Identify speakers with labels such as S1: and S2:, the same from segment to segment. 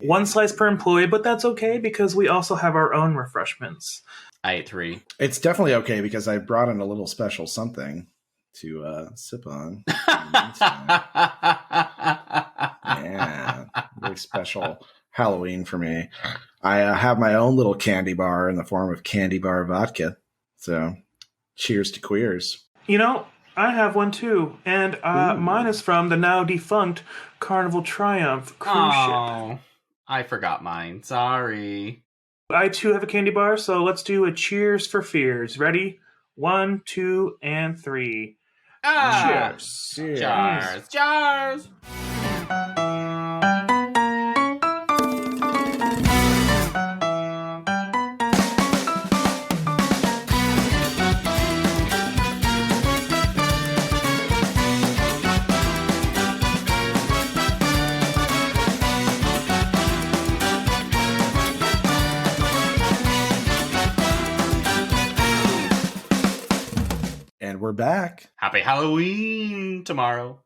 S1: One slice per employee, but that's okay because we also have our own refreshments.
S2: I ate 3.
S3: It's definitely okay because I brought in a little special something to sip on. Yeah, very special Halloween for me. I have my own little candy bar in the form of candy bar vodka. So, cheers to queers.
S1: You know, I have one too, and mine is from the now defunct Carnival Triumph cruise ship.
S2: I forgot mine. Sorry.
S1: I too have a candy bar, so let's do a cheers for fears. Ready? 1, 2, and 3. Cheers.
S2: Cheers. Cheers.
S3: And we're back.
S2: Happy Halloween tomorrow.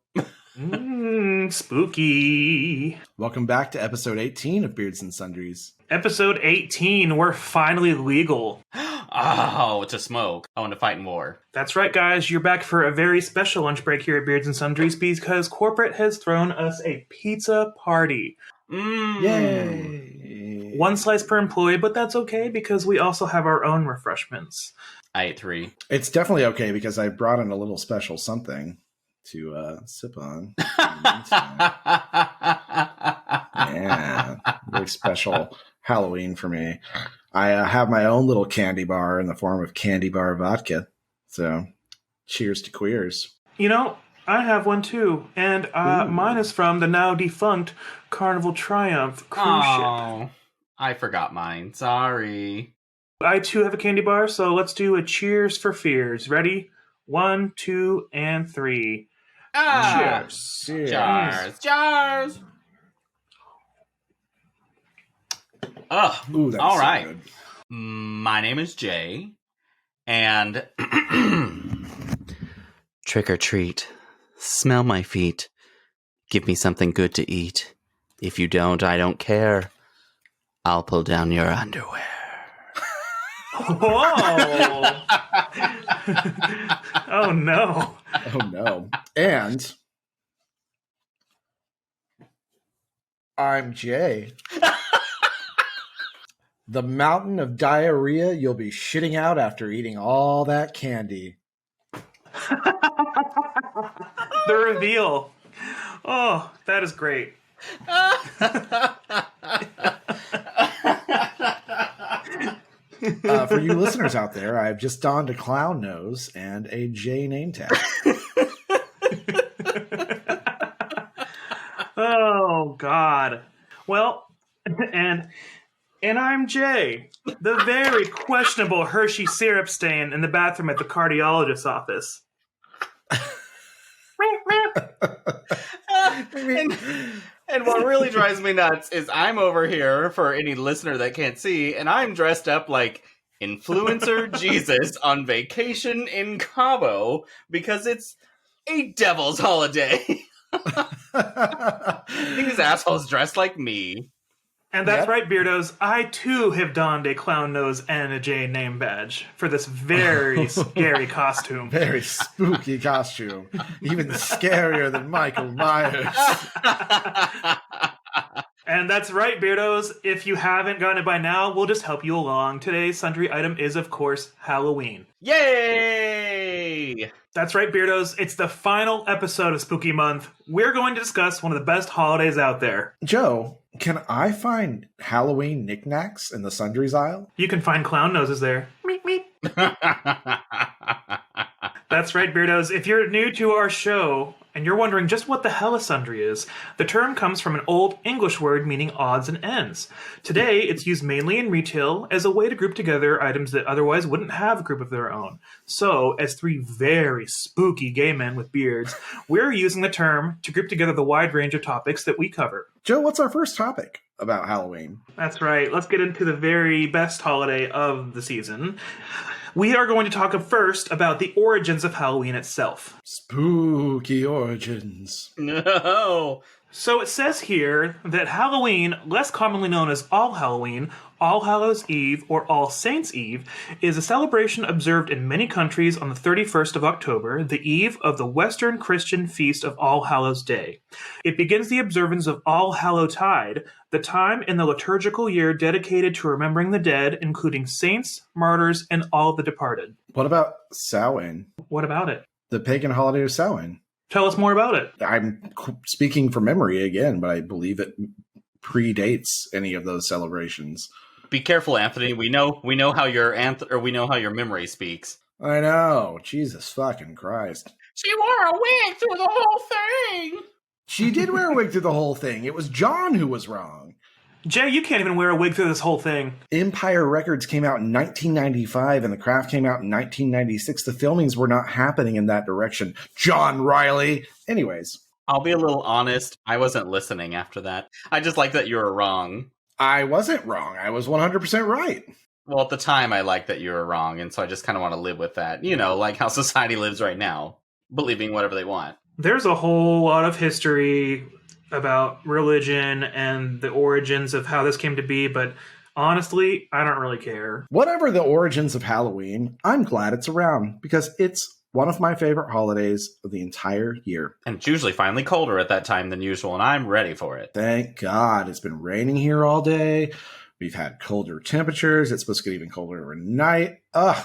S1: Spooky.
S3: Welcome back to episode 18 of Beards and Sundries.
S1: Episode 18, we're finally legal.
S2: Oh, to smoke. I want to fight in war.
S1: That's right, guys. You're back for a very special lunch break here at Beards and Sundries because corporate has thrown us a pizza party.
S3: Yay!
S1: One slice per employee, but that's okay because we also have our own refreshments.
S2: I ate 3.
S3: It's definitely okay because I brought in a little special something to sip on. Yeah, very special Halloween for me. I have my own little candy bar in the form of candy bar vodka. So, cheers to queers.
S1: You know, I have one too, and mine is from the now defunct Carnival Triumph cruise ship.
S2: I forgot mine. Sorry.
S1: I too have a candy bar, so let's do a cheers for fears. Ready? 1, 2, and 3. Cheers.
S2: Cheers. Cheers.
S3: Ooh, that's
S2: all
S3: so
S2: right.
S3: good.
S2: My name is Jay, and trick or treat. Smell my feet. Give me something good to eat. If you don't, I don't care. I'll pull down your underwear.
S1: Whoa! Oh no!
S3: Oh no! And I'm Jay. The mountain of diarrhea you'll be shitting out after eating all that candy.
S1: The reveal. Oh, that is great.
S3: For you listeners out there, I've just donned a clown nose and a J name tag.
S1: Oh God. Well, and I'm Jay, the very questionable Hershey syrup stain in the bathroom at the cardiologist's office.
S2: And what really drives me nuts is I'm over here, for any listener that can't see, and I'm dressed up like influencer Jesus on vacation in Cabo because it's a devil's holiday. These assholes dressed like me.
S1: And that's right, Beardos. I too have donned a clown nose and a J name badge for this very scary costume.
S3: Very spooky costume. Even scarier than Michael Myers.
S1: And that's right, Beardos. If you haven't gotten it by now, we'll just help you along. Today's sundry item is, of course, Halloween.
S2: Yay!
S1: That's right, Beardos. It's the final episode of Spooky Month. We're going to discuss one of the best holidays out there.
S3: Joe, can I find Halloween knickknacks in the sundries aisle?
S1: You can find clown noses there. Meep, meep. That's right, Beardos. If you're new to our show and you're wondering just what the hell a sundry is, the term comes from an old English word meaning odds and ends. Today, it's used mainly in retail as a way to group together items that otherwise wouldn't have a group of their own. So, as three very spooky gay men with beards, we're using the term to group together the wide range of topics that we cover.
S3: Joe, what's our first topic about Halloween?
S1: That's right. Let's get into the very best holiday of the season. We are going to talk first about the origins of Halloween itself.
S3: Spooky origins.
S2: No,
S1: So it says here that Halloween, less commonly known as All Halloween, All Hallows Eve, or All Saints Eve, is a celebration observed in many countries on the 31st of October, the eve of the Western Christian feast of All Hallows Day. It begins the observance of All Hallowtide, the time in the liturgical year dedicated to remembering the dead, including saints, martyrs, and all the departed.
S3: What about Samhain?
S1: What about it?
S3: The pagan holiday of Samhain.
S1: Tell us more about it.
S3: I'm speaking from memory again, but I believe it predates any of those celebrations.
S2: Be careful, Anthony. We know how your memory speaks.
S3: I know. Jesus fucking Christ.
S2: She wore a wig through the whole thing.
S3: She did wear a wig through the whole thing. It was John who was wrong.
S1: Jay, you can't even wear a wig through this whole thing.
S3: Empire Records came out in 1995 and The Craft came out in 1996. The filmings were not happening in that direction. John Riley. Anyways.
S2: I'll be a little honest. I wasn't listening after that. I just like that you were wrong.
S3: I wasn't wrong. I was 100% right.
S2: Well, at the time, I liked that you were wrong, and so I just kind of want to live with that. You know, like how society lives right now, believing whatever they want.
S1: There's a whole lot of history about religion and the origins of how this came to be, but honestly, I don't really care.
S3: Whatever the origins of Halloween, I'm glad it's around because it's one of my favorite holidays of the entire year.
S2: And it's usually finally colder at that time than usual, and I'm ready for it.
S3: Thank God. It's been raining here all day. We've had colder temperatures. It's supposed to get even colder overnight. Ugh,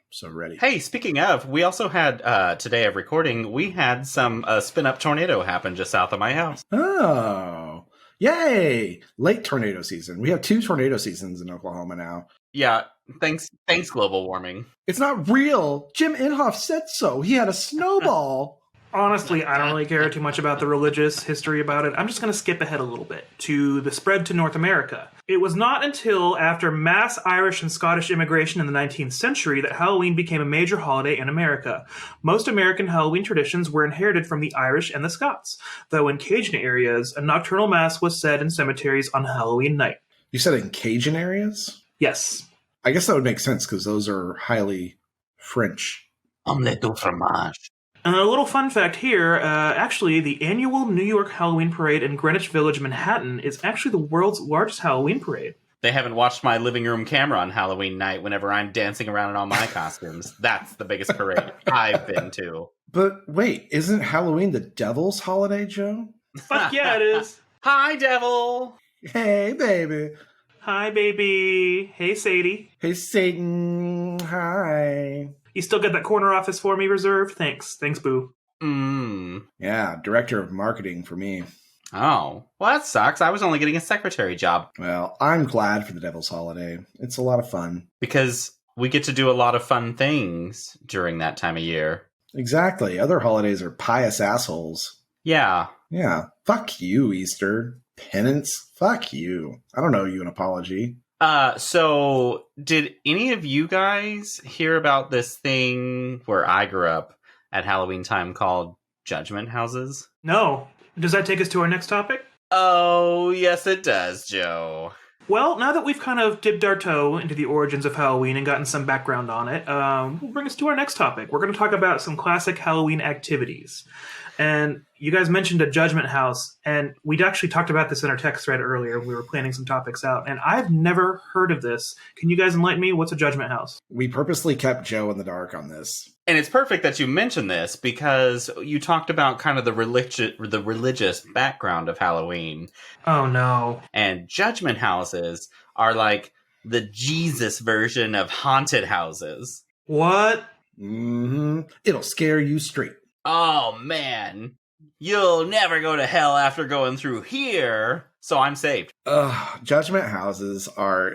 S3: so ready.
S2: Hey, speaking of, we also had, today of recording, we had some spin-up tornado happen just south of my house.
S3: Oh, yay. Late tornado season. We have 2 tornado seasons in Oklahoma now.
S2: Yeah, thanks global warming.
S3: It's not real. Jim Inhofe said so. He had a snowball.
S1: Honestly, I don't really care too much about the religious history about it. I'm just going to skip ahead a little bit to the spread to North America. It was not until after mass Irish and Scottish immigration in the 19th century that Halloween became a major holiday in America. Most American Halloween traditions were inherited from the Irish and the Scots, though in Cajun areas, a nocturnal mass was said in cemeteries on Halloween night.
S3: You said in Cajun areas?
S1: Yes.
S3: I guess that would make sense because those are highly French.
S2: Omelette au fromage.
S1: A little fun fact here, actually, the annual New York Halloween Parade in Greenwich Village, Manhattan, is actually the world's largest Halloween parade.
S2: They haven't watched my living room camera on Halloween night whenever I'm dancing around in all my costumes. That's the biggest parade I've been to.
S3: But wait, isn't Halloween the devil's holiday, Joe?
S1: Fuck yeah, it is.
S2: Hi, devil!
S3: Hey, baby.
S1: Hi, baby. Hey, Sadie.
S3: Hey, Satan. Hi.
S1: You still got that corner office for me reserved? Thanks, boo.
S3: Yeah, director of marketing for me.
S2: Oh, well, that sucks. I was only getting a secretary job.
S3: Well, I'm glad for the devil's holiday. It's a lot of fun.
S2: Because we get to do a lot of fun things during that time of year.
S3: Exactly. Other holidays are pious assholes.
S2: Yeah.
S3: Yeah. Fuck you, Easter. Penance. Fuck you. I don't owe you an apology.
S2: So did any of you guys hear about this thing where I grew up at Halloween time called judgment houses?
S1: No. Does that take us to our next topic?
S2: Oh, yes it does, Joe.
S1: Well, now that we've kind of dipped our toe into the origins of Halloween and gotten some background on it, will bring us to our next topic. We're going to talk about some classic Halloween activities. And you guys mentioned a judgment house, and we'd actually talked about this in our text thread earlier. We were planning some topics out, and I've never heard of this. Can you guys enlighten me? What's a judgment house?
S3: We purposely kept Joe in the dark on this.
S2: And it's perfect that you mentioned this because you talked about kind of the religious background of Halloween.
S1: Oh, no.
S2: And judgment houses are like the Jesus version of haunted houses.
S1: What?
S3: Mm-hmm. It'll scare you straight.
S2: Oh, man. You'll never go to hell after going through here. So I'm saved.
S3: Judgment houses are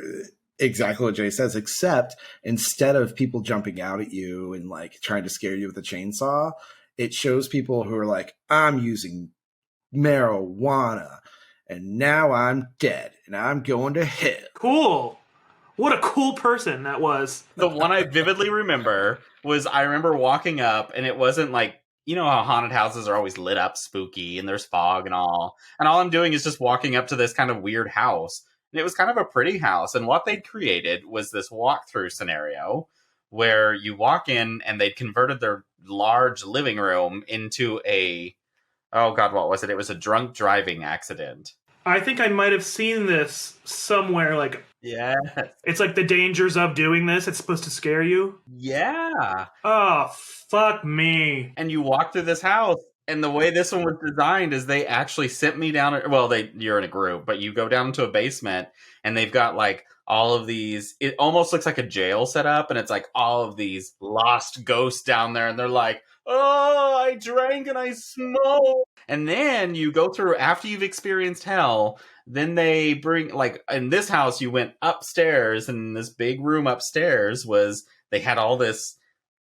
S3: exactly what Jay says, except instead of people jumping out at you and like trying to scare you with a chainsaw, it shows people who are like, I'm using marijuana and now I'm dead and I'm going to hell.
S1: Cool. What a cool person that was.
S2: The one I vividly remember was I remember walking up and it wasn't like, you know how haunted houses are always lit up spooky and there's fog and all I'm doing is just walking up to this kind of weird house. And it was kind of a pretty house. And what they'd created was this walkthrough scenario where you walk in and they'd converted their large living room into a Oh God, what was it? It was a drunk driving accident.
S1: I think I might have seen this somewhere. Like,
S2: Yeah.
S1: it's like the dangers of doing this. It's supposed to scare you.
S2: Yeah.
S1: Oh, fuck me.
S2: And you walk through this house, and the way this one was designed is they actually sent me down. Well, you're in a group, but you go down into a basement, and they've got like all of these. It almost looks like a jail set up, and it's like all of these lost ghosts down there, and they're like, "Oh, I drank and I smoked." And then you go through after you've experienced hell. Then they bring, like, in this house, you went upstairs, and this big room upstairs they had all this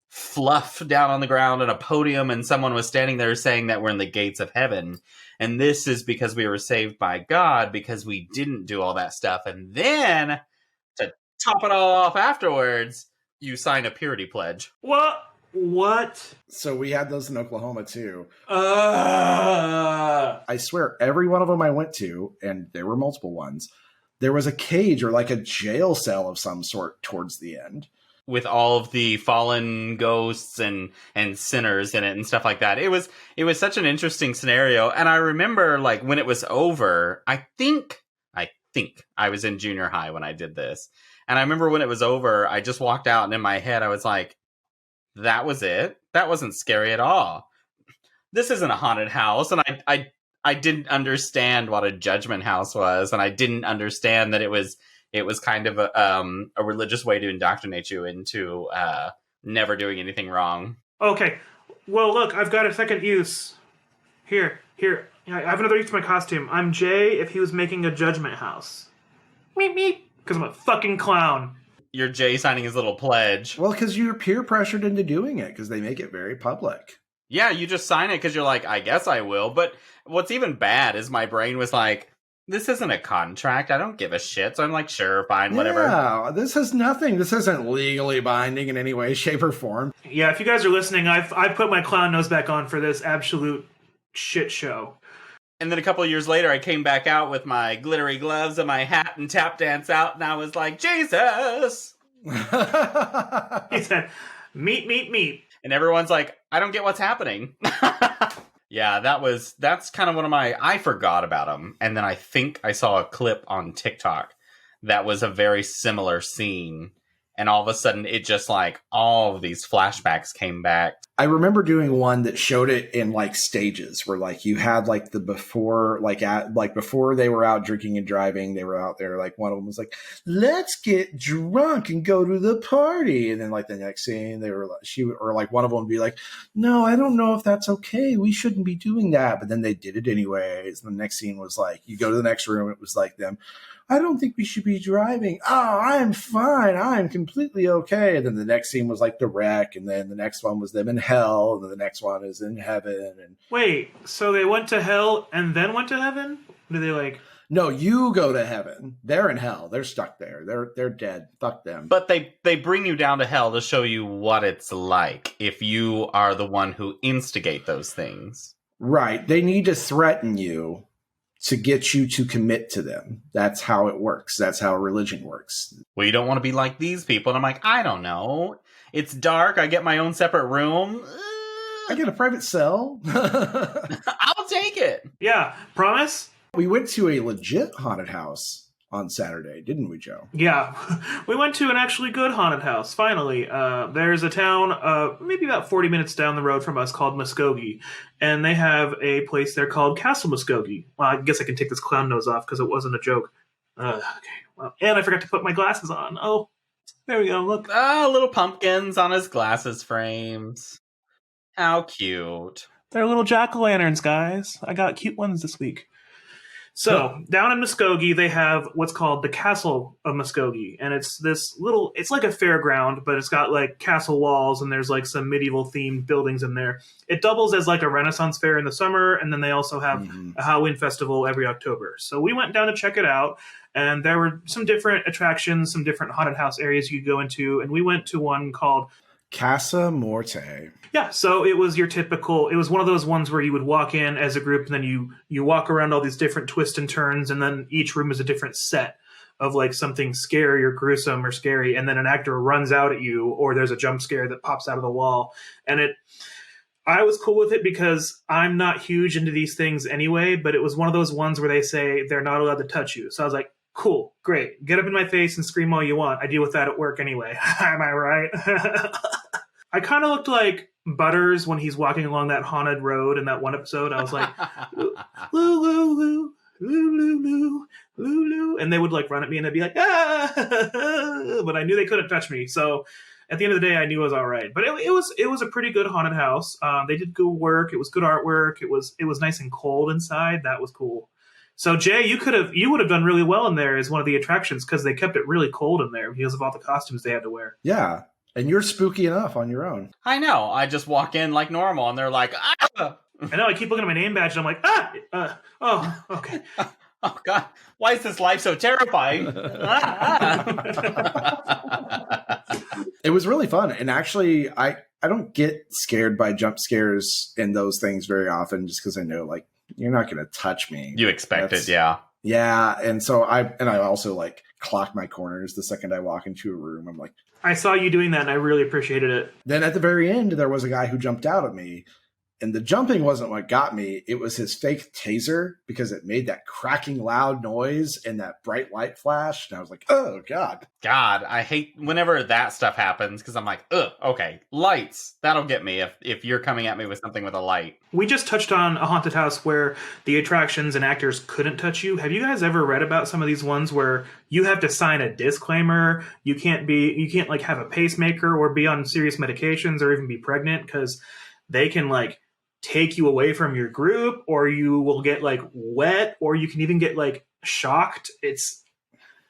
S2: fluff down on the ground and a podium, and someone was standing there saying that we're in the gates of heaven. And this is because we were saved by God because we didn't do all that stuff. And then, to top it all off afterwards, you sign a purity pledge.
S1: What?
S3: So we had those in Oklahoma too.
S1: Uh,
S3: I swear, every one of them I went to, and there were multiple ones, there was a cage or like a jail cell of some sort towards the end.
S2: With all of the fallen ghosts and sinners in it and stuff like that. It was such an interesting scenario. And I remember, like, when it was over, I think I was in junior high when I did this. And I remember when it was over, I just walked out, and in my head I was like, that was it? That wasn't scary at all. This isn't a haunted house. And I didn't understand what a judgment house was, and I didn't understand that it was kind of a religious way to indoctrinate you into never doing anything wrong.
S1: okay. Well, look, I've got a second use. Here. I have another use to my costume. I'm Jay if he was making a judgment house. Meep, meep. Because I'm a fucking clown.
S2: You're Jay signing his little pledge.
S3: Well, because you're peer pressured into doing it because they make it very public.
S2: Yeah, you just sign it because you're like, I guess I will. But what's even bad is my brain was like, this isn't a contract. I don't give a shit. So I'm like, sure, fine, whatever.
S3: Yeah, this is nothing. This isn't legally binding in any way, shape, or form.
S1: Yeah, if you guys are listening, I've put my clown nose back on for this absolute shit show.
S2: And then a couple of years later, I came back out with my glittery gloves and my hat and tap dance out, and I was like, Jesus!
S1: He said, meet.
S2: And everyone's like, I don't get what's happening. Yeah, that's kind of one of I forgot about them. And then I think I saw a clip on TikTok that was a very similar scene. And all of a sudden, it just like all of these flashbacks came back.
S3: I remember doing one that showed it in like stages where like you had like the before, before they were out drinking and driving, they were out there. Like one of them was like, let's get drunk and go to the party. And then like the next scene they were like, one of them would be like, no, I don't know if that's okay. We shouldn't be doing that. But then they did it anyways. And the next scene was like, you go to the next room. It was like them. I don't think we should be driving. Oh, I'm fine. I'm completely okay. And then the next scene was like the wreck. And then the next one was them in hell. And then the next one is in heaven. And
S1: wait, so they went to hell and then went to heaven? Do they like...
S3: No, you go to heaven. They're in hell. They're stuck there. They're dead. Fuck them.
S2: But they bring you down to hell to show you what it's like if you are the one who instigate those things.
S3: Right. They need to threaten you to get you to commit to them. That's how it works. That's how religion works.
S2: Well, you don't want to be like these people. And I'm like, I don't know. It's dark. I get my own separate room.
S3: I get a private cell.
S2: I'll take it.
S1: Yeah, promise?
S3: We went to a legit haunted house on Saturday, didn't we, Joe?
S1: Yeah. We went to an actually good haunted house, finally. There's a town maybe about 40 minutes down the road from us called Muskogee, and they have a place there called Castle Muskogee. Well, I guess I can take this clown nose off because it wasn't a joke. Okay, well, and I forgot to put my glasses on. Oh, there we go, look.
S2: Little pumpkins on his glasses frames. How cute.
S1: They're little jack-o'-lanterns, guys. I got cute ones this week. So, down in Muskogee, they have what's called the Castle of Muskogee. And it's it's like a fairground, but it's got like castle walls and there's like some medieval themed buildings in there. It doubles as like a Renaissance fair in the summer. And then they also have a Halloween festival every October. So we went down to check it out. And there were some different attractions, some different haunted house areas you could go into. And we went to one called
S3: Casa Morte.
S1: Yeah, so it was it was one of those ones where you would walk in as a group and then you walk around all these different twists and turns, and then each room is a different set of like something scary or gruesome or scary, and then an actor runs out at you or there's a jump scare that pops out of the wall. And I was cool with it because I'm not huge into these things anyway, but it was one of those ones where they say they're not allowed to touch you. So I was like, cool, great. Get up in my face and scream all you want. I deal with that at work anyway. Am I right? I kind of looked like Butters when he's walking along that haunted road in that one episode. I was like, loo, loo, loo, loo, loo, loo, loo, loo. And they would like run at me and they'd be like, ah, but I knew they couldn't touch me. So at the end of the day, I knew I was all right. But it was a pretty good haunted house. They did good work. It was good artwork. It was nice and cold inside. That was cool. So Jay, you would have done really well in there as one of the attractions because they kept it really cold in there because of all the costumes they had to wear.
S3: Yeah. And you're spooky enough on your own.
S2: I know. I just walk in like normal, and they're like, ah!
S1: I know. I keep looking at my name badge, and I'm like, oh, okay.
S2: Oh, God. Why is this life so terrifying?
S3: It was really fun. And actually, I don't get scared by jump scares and those things very often just because I know, like, you're not going to touch me.
S2: You expect it, yeah.
S3: Yeah. And so I also, like, clock my corners the second I walk into a room. I'm like,
S1: I saw you doing that, and I really appreciated it.
S3: Then at the very end, there was a guy who jumped out at me. And the jumping wasn't what got me. It was his fake taser because it made that cracking loud noise and that bright light flash. And I was like, oh, God.
S2: God, I hate whenever that stuff happens because I'm like, ugh, okay, lights. That'll get me if you're coming at me with something with a light.
S1: We just touched on a haunted house where the attractions and actors couldn't touch you. Have you guys ever read about some of these ones where you have to sign a disclaimer? You can't like have a pacemaker or be on serious medications or even be pregnant because they can like take you away from your group, or you will get like wet, or you can even get like shocked. It's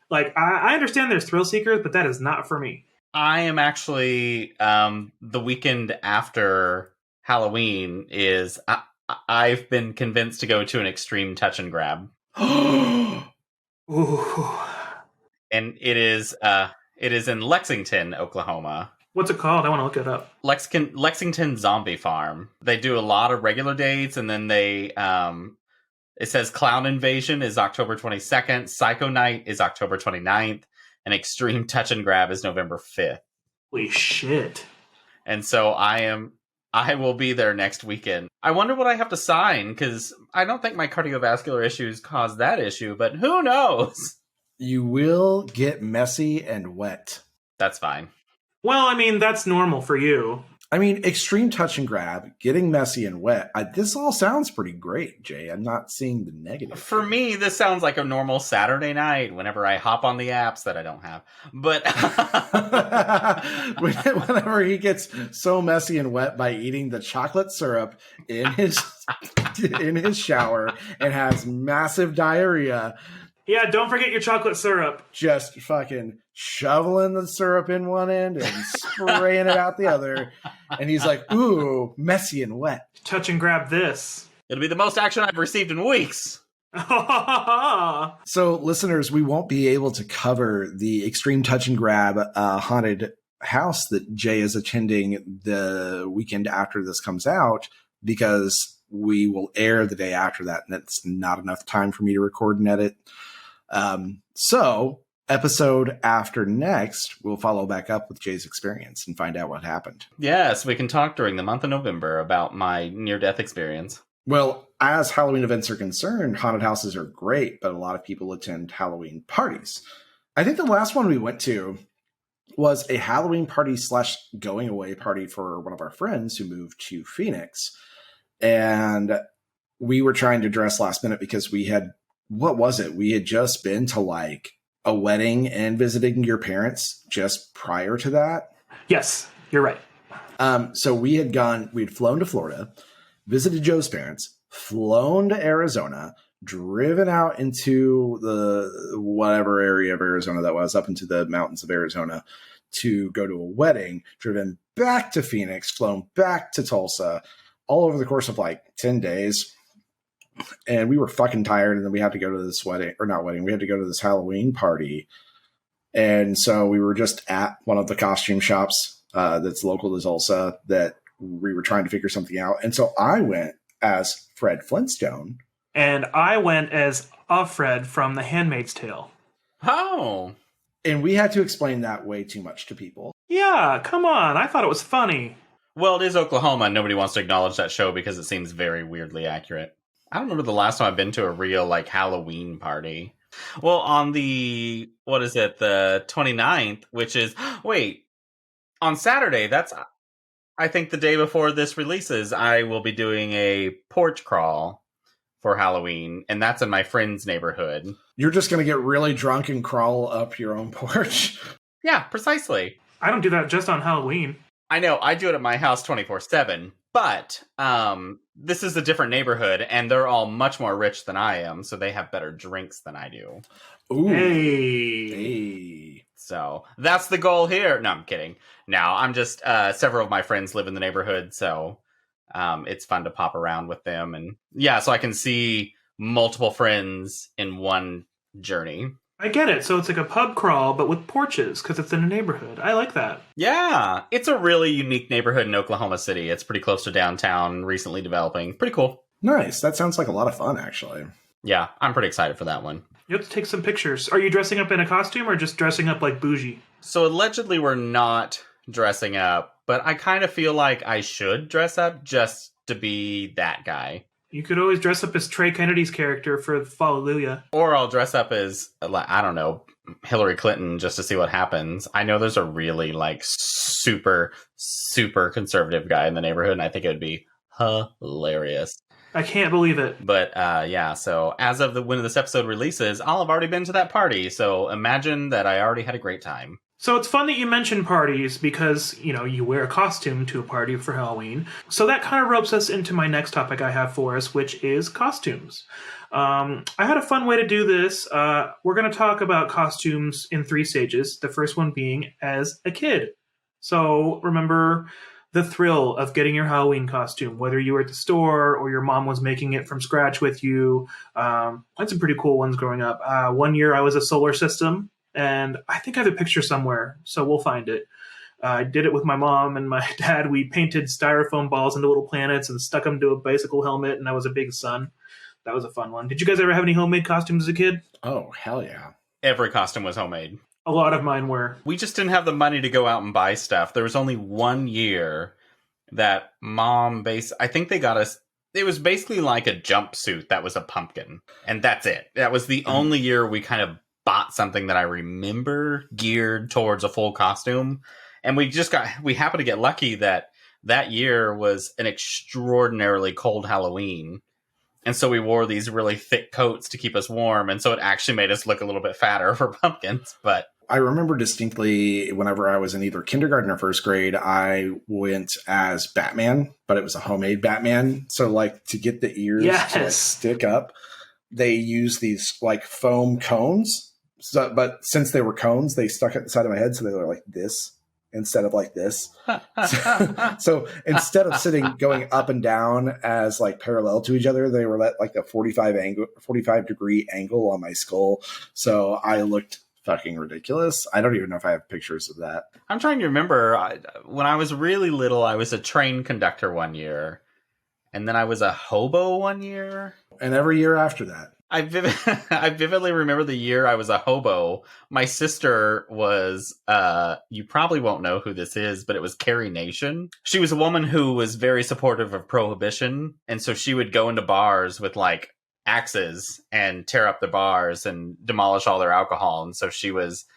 S1: like I understand there's thrill seekers, but that is not for me.
S2: I am actually the weekend after Halloween is I've been convinced to go to an extreme touch and grab.
S1: Ooh.
S2: And it is in Lexington, Oklahoma.
S1: What's it called? I want to look it up.
S2: Lexington Zombie Farm. They do a lot of regular dates, and then they it says Clown Invasion is October 22nd, Psycho Night is October 29th, and Extreme Touch and Grab is November 5th.
S1: Holy shit.
S2: And so I will be there next weekend. I wonder what I have to sign, because I don't think my cardiovascular issues caused that issue, but who knows?
S3: You will get messy and wet.
S2: That's fine.
S1: Well, I mean, that's normal for you.
S3: I mean, extreme touch and grab, getting messy and wet. This all sounds pretty great, Jay. I'm not seeing the negative.
S2: For me, this sounds like a normal Saturday night whenever I hop on the apps that I don't have. But
S3: whenever he gets so messy and wet by eating the chocolate syrup in his shower and has massive diarrhea.
S1: Yeah, don't forget your chocolate syrup.
S3: Just fucking shoveling the syrup in one end and spraying it out the other. And he's like, ooh, messy and wet.
S1: Touch and grab this.
S2: It'll be the most action I've received in weeks.
S3: So, listeners, we won't be able to cover the extreme touch and grab haunted house that Jay is attending the weekend after this comes out because we will air the day after that. And it's not enough time for me to record and edit. So episode after next, we'll follow back up with Jay's experience and find out what happened.
S2: Yes, we can talk during the month of November about my near-death experience.
S3: Well, as Halloween events are concerned, haunted houses are great, but a lot of people attend Halloween parties. I think the last one we went to was a Halloween party / going away party for one of our friends who moved to Phoenix. And we were trying to dress last minute because we had, what was it? We had just been to like a wedding and visiting your parents just prior to that.
S1: Yes, you're right.
S3: So we'd flown to Florida, visited Joe's parents, flown to Arizona, driven out into the whatever area of Arizona that was, up into the mountains of Arizona to go to a wedding, driven back to Phoenix, flown back to Tulsa, all over the course of like 10 days. And we were fucking tired. And then we had to go to this we had to go to this Halloween party. And so we were just at one of the costume shops that's local to Tulsa that we were trying to figure something out. And so I went as Fred Flintstone.
S1: And I went as Fred from The Handmaid's Tale.
S2: Oh.
S3: And we had to explain that way too much to people.
S1: Yeah, come on. I thought it was funny.
S2: Well, it is Oklahoma, and nobody wants to acknowledge that show because it seems very weirdly accurate. I don't remember the last time I've been to a real, like, Halloween party. Well, on the, what is it, the 29th, which is, wait, on Saturday, that's, I think the day before this releases, I will be doing a porch crawl for Halloween, and that's in my friend's neighborhood.
S3: You're just going to get really drunk and crawl up your own porch?
S2: Yeah, precisely.
S1: I don't do that just on Halloween.
S2: I know, I do it at my house 24/7, but this is a different neighborhood, and they're all much more rich than I am, so they have better drinks than I do.
S3: Ooh.
S1: Hey.
S2: So that's the goal here. No, I'm kidding. Now, I'm just, several of my friends live in the neighborhood, so it's fun to pop around with them. And yeah, so I can see multiple friends in one journey.
S1: I get it. So it's like a pub crawl, but with porches, because it's in a neighborhood. I like that.
S2: Yeah, it's a really unique neighborhood in Oklahoma City. It's pretty close to downtown, recently developing. Pretty cool.
S3: Nice. That sounds like a lot of fun, actually.
S2: Yeah, I'm pretty excited for that one.
S1: You have to take some pictures. Are you dressing up in a costume or just dressing up like bougie?
S2: So allegedly we're not dressing up, but I kind of feel like I should dress up just to be that guy.
S1: You could always dress up as Trey Kennedy's character for Fallelujah.
S2: Or I'll dress up as, I don't know, Hillary Clinton just to see what happens. I know there's a really, like, super, super conservative guy in the neighborhood, and I think it would be hilarious.
S1: I can't believe it.
S2: But, yeah, so as of when this episode releases, I'll have already been to that party, so imagine that I already had a great time.
S1: So it's fun that you mention parties because, you know, you wear a costume to a party for Halloween. So that kind of ropes us into my next topic I have for us, which is costumes. I had a fun way to do this. We're going to talk about costumes in 3 stages. The first one being as a kid. So remember the thrill of getting your Halloween costume, whether you were at the store or your mom was making it from scratch with you. I had some pretty cool ones growing up. One year I was a solar system. And I think I have a picture somewhere, so we'll find it. I did it with my mom and my dad. We painted styrofoam balls into little planets and stuck them to a bicycle helmet, and I was a big sun. That was a fun one. Did you guys ever have any homemade costumes as a kid?
S3: Oh, hell yeah.
S2: Every costume was homemade.
S1: A lot of mine were.
S2: We just didn't have the money to go out and buy stuff. There was only one year that Mom I think they got us, it was basically like a jumpsuit that was a pumpkin. And that's it. That was the only year we kind of bought something that I remember geared towards a full costume. And we happened to get lucky that year was an extraordinarily cold Halloween. And so we wore these really thick coats to keep us warm. And so it actually made us look a little bit fatter for pumpkins. But
S3: I remember distinctly whenever I was in either kindergarten or first grade, I went as Batman, but it was a homemade Batman. So like to get the ears to like stick up, they used these like foam cones. So, but since they were cones, they stuck at the side of my head, so they were like this instead of like this. So instead of going up and down as like parallel to each other, they were at like a 45 degree angle on my skull. So I looked fucking ridiculous. I don't even know if I have pictures of that.
S2: I'm trying to remember. When I was really little, I was a train conductor one year, and then I was a hobo one year,
S3: and every year after that.
S2: I vividly remember the year I was a hobo. My sister was, you probably won't know who this is, but it was Carrie Nation. She was a woman who was very supportive of prohibition. And so she would go into bars with like axes and tear up the bars and demolish all their alcohol. And so she was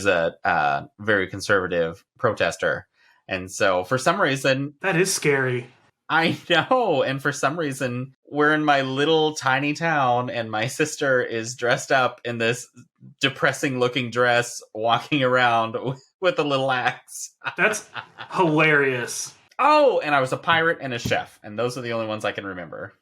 S2: a very conservative protester. And so for some reason...
S1: That is scary.
S2: I know, and for some reason, we're in my little tiny town, and my sister is dressed up in this depressing-looking dress, walking around with a little axe.
S1: That's hilarious.
S2: Oh, and I was a pirate and a chef, and those are the only ones I can remember.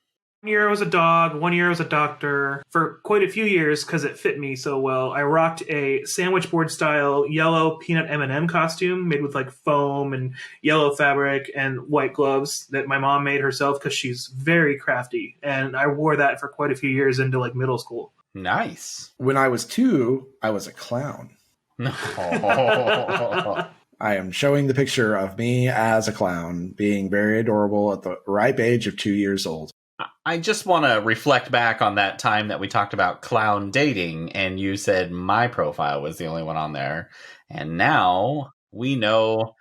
S1: 1 year I was a dog, 1 year I was a doctor. For quite a few years, because it fit me so well, I rocked a sandwich board style yellow peanut M&M costume made with like foam and yellow fabric and white gloves that my mom made herself because she's very crafty. And I wore that for quite a few years into like middle school.
S2: Nice.
S3: When I was 2, I was a clown.
S2: No.
S3: I am showing the picture of me as a clown, being very adorable at the ripe age of 2 years old.
S2: I just want to reflect back on that time that we talked about clown dating, and you said my profile was the only one on there. And now we know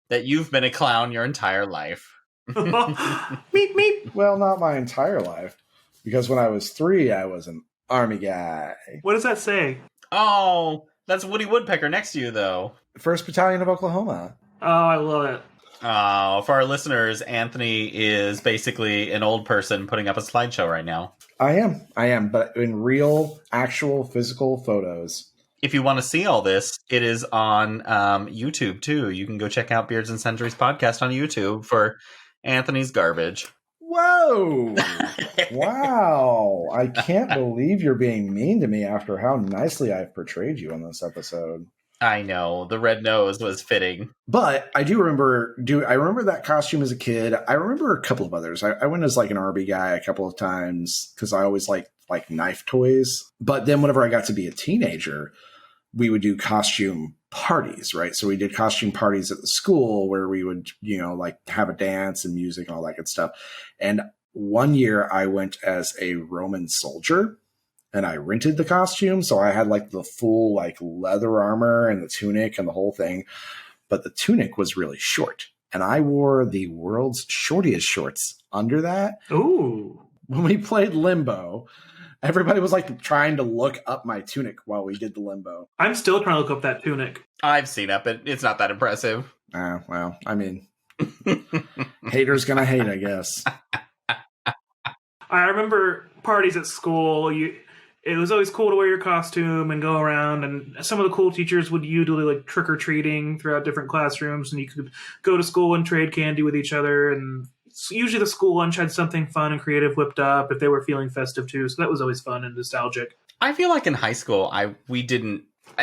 S2: that you've been a clown your entire life.
S1: Meep, meep.
S3: Well, not my entire life. Because when I was 3, I was an army guy.
S1: What does that say?
S2: Oh, that's Woody Woodpecker next to you, though.
S3: 1st Battalion of Oklahoma.
S1: Oh, I love it.
S2: Oh, for our listeners, Anthony is basically an old person putting up a slideshow right now.
S3: I am, but in real, actual, physical photos.
S2: If you want to see all this, it is on YouTube, too. You can go check out Beards and Centuries podcast on YouTube for Anthony's garbage.
S3: Whoa! Wow. I can't believe you're being mean to me after how nicely I've portrayed you on this episode.
S2: I know. The red nose was fitting.
S3: But I do remember, I remember that costume as a kid. I remember a couple of others. I went as like an Arby guy a couple of times because I always liked like knife toys. But then whenever I got to be a teenager, we would do costume parties, right? So we did costume parties at the school where we would, like have a dance and music and all that good stuff. And one year I went as a Roman soldier. And I rented the costume, so I had like the full like leather armor and the tunic and the whole thing. But the tunic was really short, and I wore the world's shortest shorts under that.
S1: Ooh.
S3: When we played Limbo, everybody was like trying to look up my tunic while we did the Limbo.
S1: I'm still trying to look up that tunic.
S2: I've seen it, but it's not that impressive.
S3: Well, I mean, haters gonna hate, I guess.
S1: I remember parties at school. It was always cool to wear your costume and go around, and some of the cool teachers would usually like trick-or-treating throughout different classrooms, and you could go to school and trade candy with each other, and usually the school lunch had something fun and creative whipped up if they were feeling festive too, so that was always fun and nostalgic.
S2: I feel like in high school,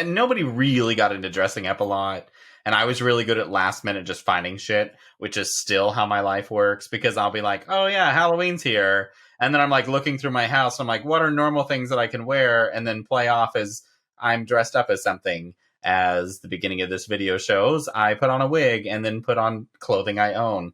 S2: nobody really got into dressing up a lot, and I was really good at last minute just finding shit, which is still how my life works, because I'll be like, oh yeah, Halloween's here. And then I'm like looking through my house. I'm like, what are normal things that I can wear? And then play off as I'm dressed up as something. As the beginning of this video shows, I put on a wig and then put on clothing I own.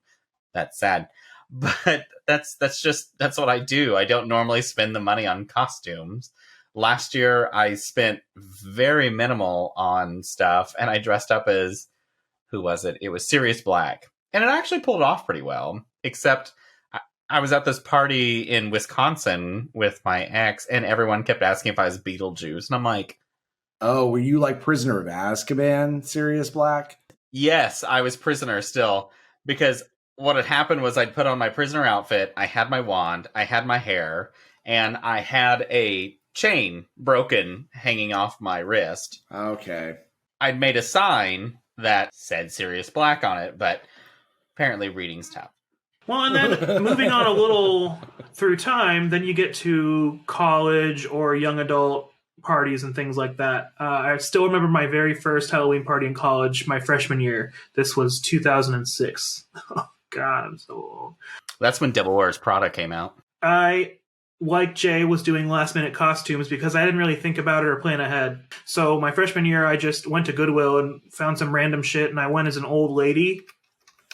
S2: That's sad. But that's what I do. I don't normally spend the money on costumes. Last year, I spent very minimal on stuff. And I dressed up as, who was it? It was Sirius Black. And it actually pulled off pretty well. Except I was at this party in Wisconsin with my ex, and everyone kept asking if I was Beetlejuice. And I'm like,
S3: oh, were you like Prisoner of Azkaban, Sirius Black?
S2: Yes, I was prisoner still. Because what had happened was I'd put on my prisoner outfit, I had my wand, I had my hair, and I had a chain broken hanging off my wrist.
S3: Okay.
S2: I'd made a sign that said Sirius Black on it, but apparently reading's tough.
S1: Well, and then moving on a little through time, then you get to college or young adult parties and things like that. I still remember my very first Halloween party in college, my freshman year. This was 2006. Oh, God, I'm so old.
S2: That's when Devil Wears Prada came out.
S1: I, like Jay, was doing last-minute costumes because I didn't really think about it or plan ahead. So my freshman year, I just went to Goodwill and found some random shit, and I went as an old lady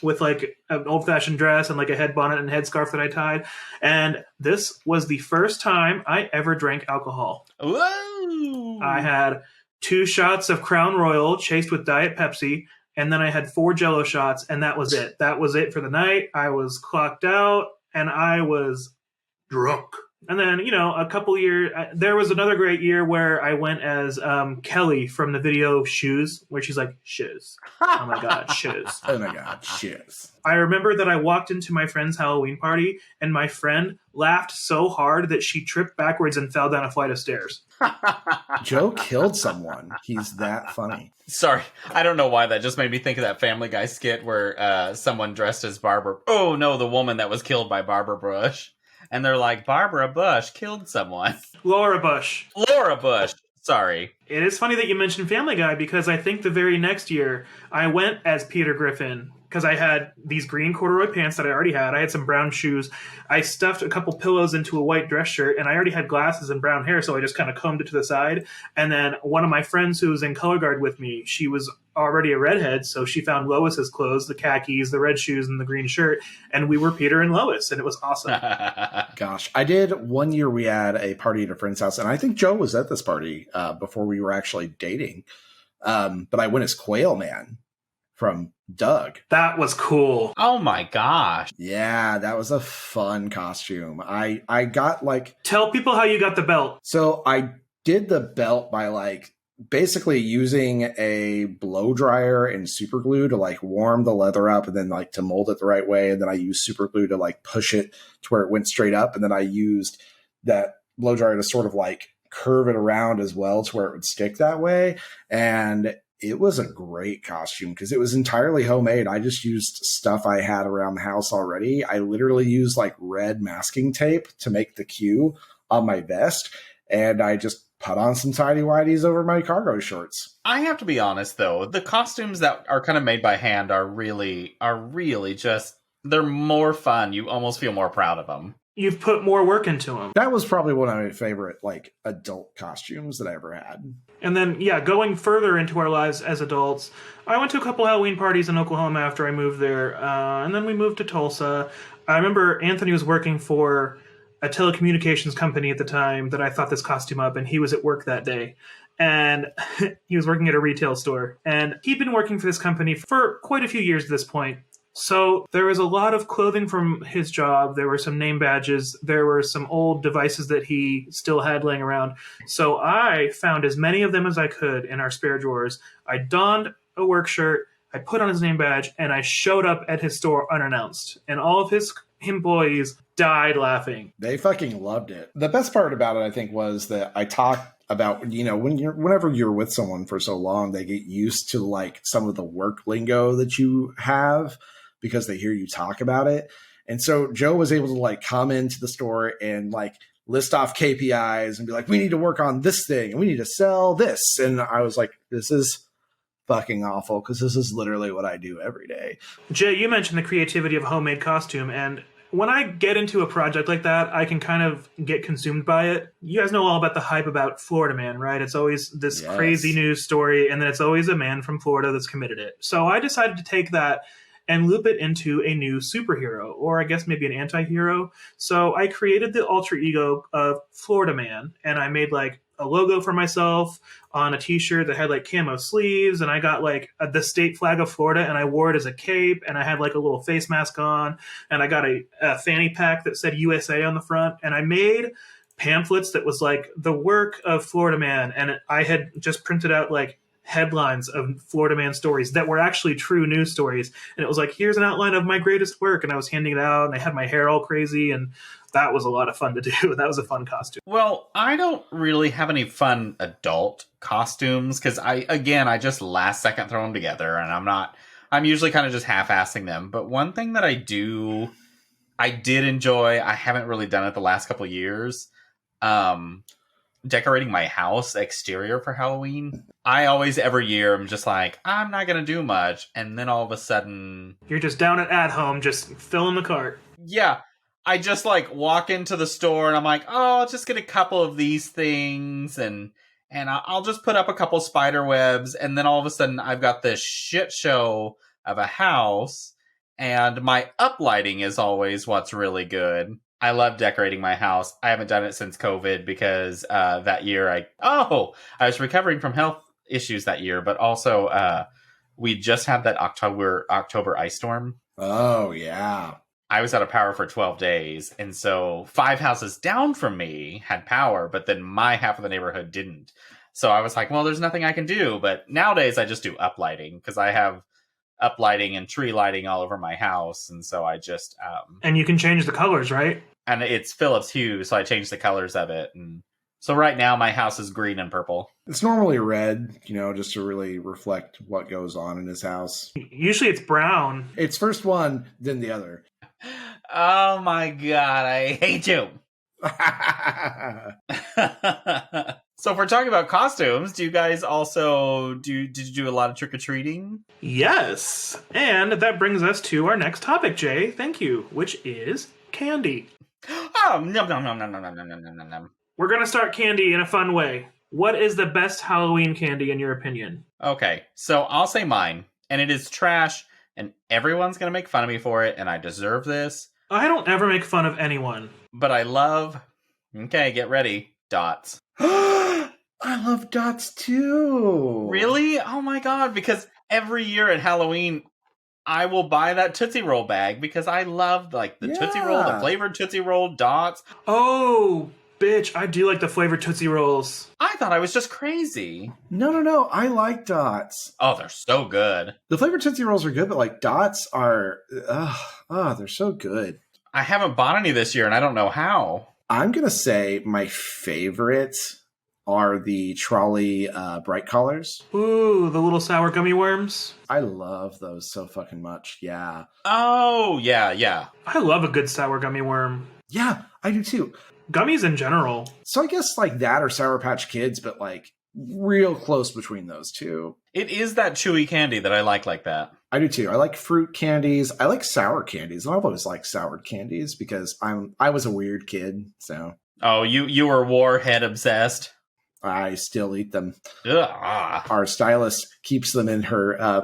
S1: with like an old-fashioned dress and like a head bonnet and headscarf that I tied. And this was the first time I ever drank alcohol.
S2: Whoa!
S1: I had 2 shots of Crown Royal chased with Diet Pepsi, and then I had 4 Jell-O shots, and that was it. That was it for the night. I was clocked out, and I was drunk. And then, a couple years, there was another great year where I went as Kelly from the video Shoes, where she's like, shiz. Oh my God, shiz.
S3: Oh my God, shiz.
S1: I remember that I walked into my friend's Halloween party, and my friend laughed so hard that she tripped backwards and fell down a flight of stairs.
S3: Joe killed someone. He's that funny.
S2: Sorry, I don't know why that just made me think of that Family Guy skit where someone dressed as Barbara. Oh no, the woman that was killed by Barbara Bush. And they're like, Barbara Bush killed someone.
S1: Laura Bush.
S2: Laura Bush. Sorry.
S1: It is funny that you mentioned Family Guy because I think the very next year I went as Peter Griffin because I had these green corduroy pants that I already had. I had some brown shoes. I stuffed a couple pillows into a white dress shirt, and I already had glasses and brown hair, so I just kind of combed it to the side. And then one of my friends who was in color guard with me, she was already a redhead, so she found Lois's clothes, the khakis, the red shoes, and the green shirt, and we were Peter and Lois, and it was awesome.
S3: Gosh, I did one year we had a party at a friend's house, and I think Joe was at this party before we were actually dating. But I went as Quail Man. from Doug.
S1: That was cool.
S2: Oh my gosh.
S3: Yeah, that was a fun costume. I got like...
S1: Tell people how you got the belt.
S3: So I did the belt by like basically using a blow dryer and super glue to like warm the leather up and then like to mold it the right way. And then I used super glue to like push it to where it went straight up. And then I used that blow dryer to sort of like curve it around as well to where it would stick that way. And it was a great costume because it was entirely homemade. I just used stuff I had around the house already. I literally used like red masking tape to make the Q on my vest. And I just put on some tighty-whities over my cargo shorts.
S2: I have to be honest, though. The costumes that are kind of made by hand are really just... They're more fun. You almost feel more proud of them.
S1: You've put more work into them.
S3: That was probably one of my favorite, like, adult costumes that I ever had.
S1: And then, yeah, going further into our lives as adults, I went to a couple Halloween parties in Oklahoma after I moved there. And then we moved to Tulsa. I remember Anthony was working for a telecommunications company at the time that I thought this costume up, and he was at work that day. And he was working at a retail store. And he'd been working for this company for quite a few years at this point. So there was a lot of clothing from his job. There were some name badges. There were some old devices that he still had laying around. So I found as many of them as I could in our spare drawers. I donned a work shirt. I put on his name badge, and I showed up at his store unannounced. And all of his employees died laughing.
S3: They fucking loved it. The best part about it, I think, was that I talked about, you know, whenever you're with someone for so long, they get used to like some of the work lingo that you have because they hear you talk about it. And so Joe was able to like come into the store and like list off KPIs and be like, we need to work on this thing and we need to sell this. And I was like, this is fucking awful because this is literally what I do every day.
S1: Jay, you mentioned the creativity of a homemade costume, and when I get into a project like that, I can kind of get consumed by it. You guys know all about the hype about Florida Man, right? It's always this crazy news story, and then it's always a man from Florida that's committed it. So I decided to take that and loop it into a new superhero, or I guess maybe an anti-hero. So I created the alter ego of Florida Man, and I made like a logo for myself on a t-shirt that had like camo sleeves, and I got like the state flag of Florida and I wore it as a cape, and I had like a little face mask on, and I got a fanny pack that said USA on the front, and I made pamphlets that was like the work of Florida Man, and I had just printed out like headlines of Florida Man stories that were actually true news stories, and it was like, here's an outline of my greatest work, and I was handing it out, and I had my hair all crazy, and that was a lot of fun to do. That was a fun costume.
S2: Well, I don't really have any fun adult costumes because I just last second throw them together, and I'm usually kind of just half-assing them. But one thing that I did enjoy, I haven't really done it the last couple of years, decorating my house exterior for Halloween. I always, every year, I'm just like, I'm not going to do much. And then all of a sudden...
S1: You're just down at home, just filling the cart.
S2: Yeah. I just like walk into the store and I'm like, oh, I'll just get a couple of these things and I'll just put up a couple spider webs. And then all of a sudden I've got this shit show of a house, and my uplighting is always what's really good. I love decorating my house. I haven't done it since COVID because that year I was recovering from health issues that year, but also we just had that October ice storm.
S3: Oh, yeah.
S2: I was out of power for 12 days, and so 5 houses down from me had power, but then my half of the neighborhood didn't. So I was like, well, there's nothing I can do, but nowadays I just do uplighting, because I have uplighting and tree lighting all over my house, and so I just...
S1: and you can change the colors, right?
S2: And it's Philips Hue, so I changed the colors of it, and so right now my house is green and purple.
S3: It's normally red, just to really reflect what goes on in his house.
S1: Usually it's brown.
S3: It's first one, then the other.
S2: Oh my god, I hate you. So if we're talking about costumes, do you guys also did you do a lot of trick-or-treating?
S1: Yes. And that brings us to our next topic, Jay. Thank you, which is candy.
S2: Oh, nom nom nom nom nom nom nom nom nom.
S1: We're going to start candy in a fun way. What is the best Halloween candy in your opinion?
S2: Okay, so I'll say mine, and it is trash, and everyone's going to make fun of me for it, and I deserve this.
S1: I don't ever make fun of anyone.
S2: But I love... Okay, get ready. Dots.
S3: I love dots too.
S2: Really? Oh my god, because every year at Halloween, I will buy that Tootsie Roll bag because I love like the Tootsie Roll, the flavored Tootsie Roll, Dots.
S1: Oh, bitch, I do like the flavored Tootsie Rolls.
S2: I thought I was just crazy.
S3: No. I like Dots.
S2: Oh, they're so good.
S3: The flavored Tootsie Rolls are good, but like Dots are, they're so good.
S2: I haven't bought any this year, and I don't know how.
S3: I'm going to say my favorites are the Trolley Bright Colors.
S1: Ooh, the little sour gummy worms.
S3: I love those so fucking much. Yeah.
S2: Oh, yeah.
S1: I love a good sour gummy worm.
S3: Yeah, I do too.
S1: Gummies in general.
S3: So I guess like that or Sour Patch Kids, but like real close between those two.
S2: It is that chewy candy that I like that.
S3: I do too. I like fruit candies. I like sour candies. I've always liked sour candies because I was a weird kid, so.
S2: Oh, you were Warhead obsessed.
S3: I still eat them.
S2: Ugh.
S3: Our stylist keeps them in her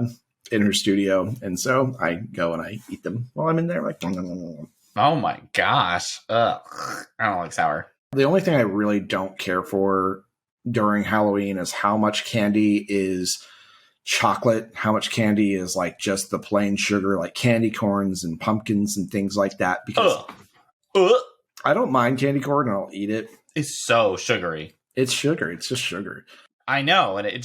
S3: studio, and so I go and I eat them while I'm in there. Like,
S2: oh my gosh. Ugh. I don't like sour.
S3: The only thing I really don't care for during Halloween is how much candy is chocolate, how much candy is like just the plain sugar, like candy corns and pumpkins and things like that. Because I don't mind candy corn and I'll eat it.
S2: It's so sugary.
S3: It's sugar. It's just sugar.
S2: I know, and it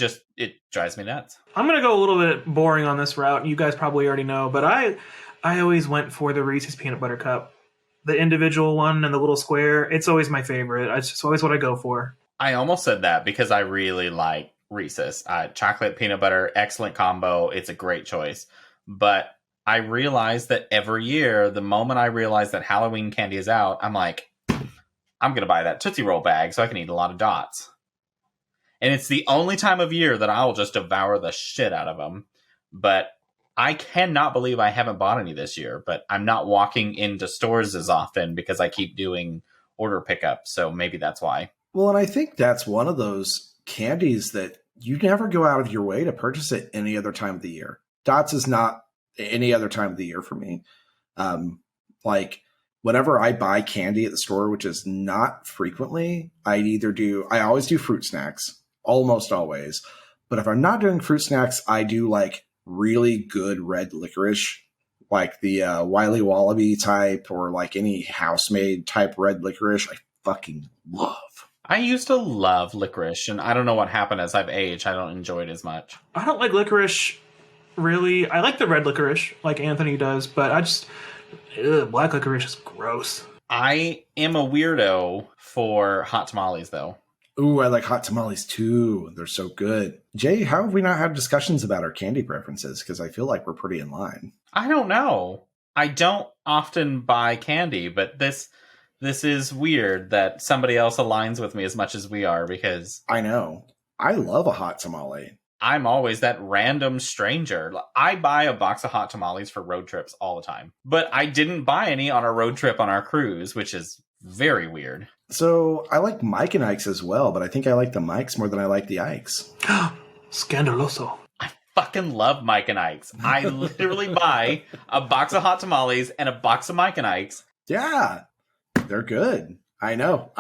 S2: drives me nuts.
S1: I'm going to go a little bit boring on this route. You guys probably already know, but I always went for the Reese's Peanut Butter Cup. The individual one and the little square. It's always my favorite. It's just always what I go for.
S2: I almost said that because I really like Reese's. Chocolate, peanut butter, excellent combo. It's a great choice. But I realize that every year, the moment I realize that Halloween candy is out, I'm like, I'm going to buy that Tootsie Roll bag so I can eat a lot of Dots. And it's the only time of year that I'll just devour the shit out of them. But I cannot believe I haven't bought any this year. But I'm not walking into stores as often because I keep doing order pickup. So maybe that's why.
S3: Well, and I think that's one of those candies that you never go out of your way to purchase it any other time of the year. Dots is not any other time of the year for me. Like whenever I buy candy at the store, which is not frequently, I always do fruit snacks, almost always. But if I'm not doing fruit snacks, I do like really good red licorice, like the Wiley Wallaby type or like any house-made type red licorice. I fucking love.
S2: I used to love licorice, and I don't know what happened as I've aged. I don't enjoy it as much.
S1: I don't like licorice, really. I like the red licorice, like Anthony does, but black licorice is gross.
S2: I am a weirdo for hot tamales, though.
S3: Ooh, I like hot tamales, too. They're so good. Jay, how have we not had discussions about our candy preferences? Because I feel like we're pretty in line.
S2: I don't know. I don't often buy candy, but this is weird that somebody else aligns with me as much as we are, because
S3: I know. I love a hot tamale.
S2: I'm always that random stranger. I buy a box of hot tamales for road trips all the time, but I didn't buy any on a road trip on our cruise, which is very weird.
S3: So I like Mike and Ike's as well, but I think I like the Mikes more than I like the Ikes.
S1: Scandaloso.
S2: I fucking love Mike and Ike's. I literally buy a box of hot tamales and a box of Mike and Ike's.
S3: Yeah, they're good. I know.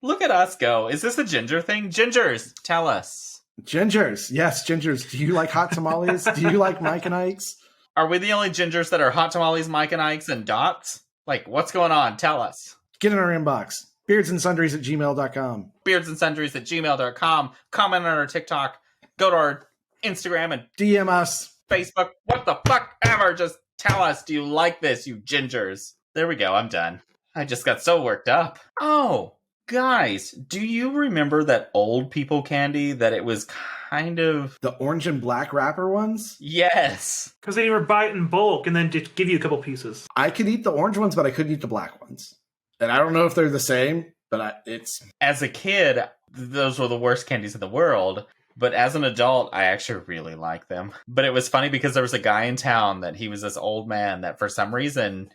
S2: Look at us go. Is this a ginger thing? Gingers, tell us.
S3: Gingers. Yes, gingers. Do you like hot tamales? Do you like Mike and Ike's?
S2: Are we the only gingers that are hot tamales, Mike and Ike's, and Dots? Like, what's going on? Tell us.
S3: Get in our inbox. beardsandsundries@gmail.com.
S2: beardsandsundries@gmail.com. Comment on our TikTok. Go to our Instagram and
S3: DM us.
S2: Facebook. What the fuck ever. Just tell us, do you like this, you gingers? There we go. I'm done. I just got so worked up. Oh, guys, do you remember that old people candy that it was kind of...
S3: The orange and black wrapper ones?
S2: Yes.
S1: Because they were buy it in bulk and then just give you a couple pieces.
S3: I could eat the orange ones, but I couldn't eat the black ones. And I don't know if they're the same, but it's...
S2: As a kid, those were the worst candies in the world. But as an adult, I actually really like them. But it was funny because there was a guy in town that he was this old man that for some reason...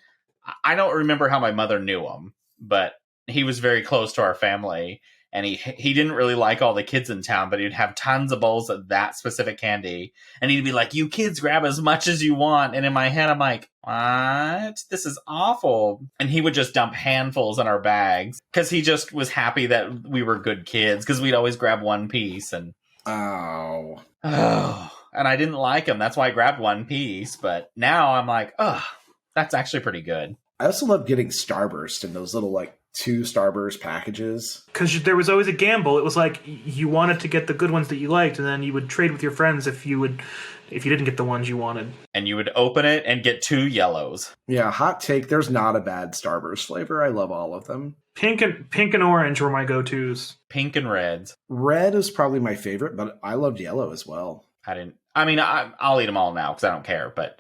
S2: I don't remember how my mother knew him, but he was very close to our family. And he didn't really like all the kids in town, but he'd have tons of bowls of that specific candy. And he'd be like, you kids grab as much as you want. And in my head, I'm like, what? This is awful. And he would just dump handfuls in our bags because he just was happy that we were good kids because we'd always grab one piece. And
S3: Oh.
S2: I and I didn't like them. That's why I grabbed one piece. But now I'm like, oh, that's actually pretty good.
S3: I also love getting Starburst in those little like 2 Starburst packages.
S1: Because there was always a gamble. It was like you wanted to get the good ones that you liked, and then you would trade with your friends if you didn't get the ones you wanted.
S2: And you would open it and get 2 yellows.
S3: Yeah, hot take. There's not a bad Starburst flavor. I love all of them.
S1: Pink and orange were my go-tos.
S2: Pink and reds.
S3: Red is probably my favorite, but I loved yellow as well.
S2: I'll eat them all now because I don't care. But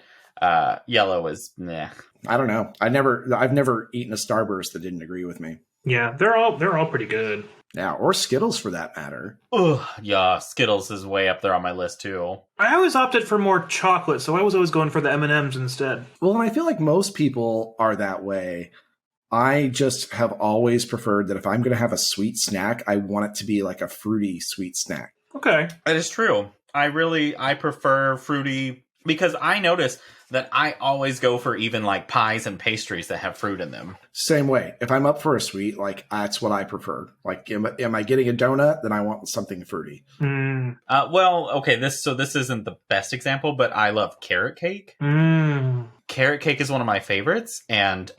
S2: yellow is nah.
S3: I don't know. I've never eaten a Starburst that didn't agree with me.
S1: Yeah, they're all pretty good.
S3: Yeah, or Skittles for that matter.
S2: Ugh, yeah, Skittles is way up there on my list too.
S1: I always opted for more chocolate, so I was always going for the M&Ms instead.
S3: Well, and I feel like most people are that way. I just have always preferred that if I'm going to have a sweet snack, I want it to be like a fruity sweet snack.
S1: Okay.
S2: That is true. I prefer fruity because I notice that I always go for even like pies and pastries that have fruit in them.
S3: Same way. If I'm up for a sweet, like that's what I prefer. Like, am I getting a donut? Then I want something fruity.
S2: Well, okay. This isn't the best example, but I love carrot cake. Carrot cake is one of my favorites, and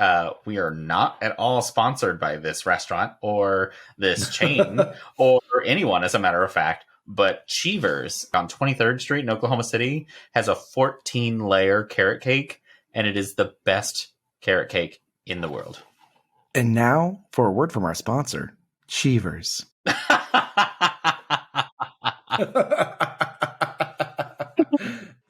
S2: we are not at all sponsored by this restaurant or this chain or anyone, as a matter of fact. But Cheevers on 23rd Street in Oklahoma City has a 14-layer carrot cake, and it is the best carrot cake in the world.
S3: And now for a word from our sponsor, Cheevers.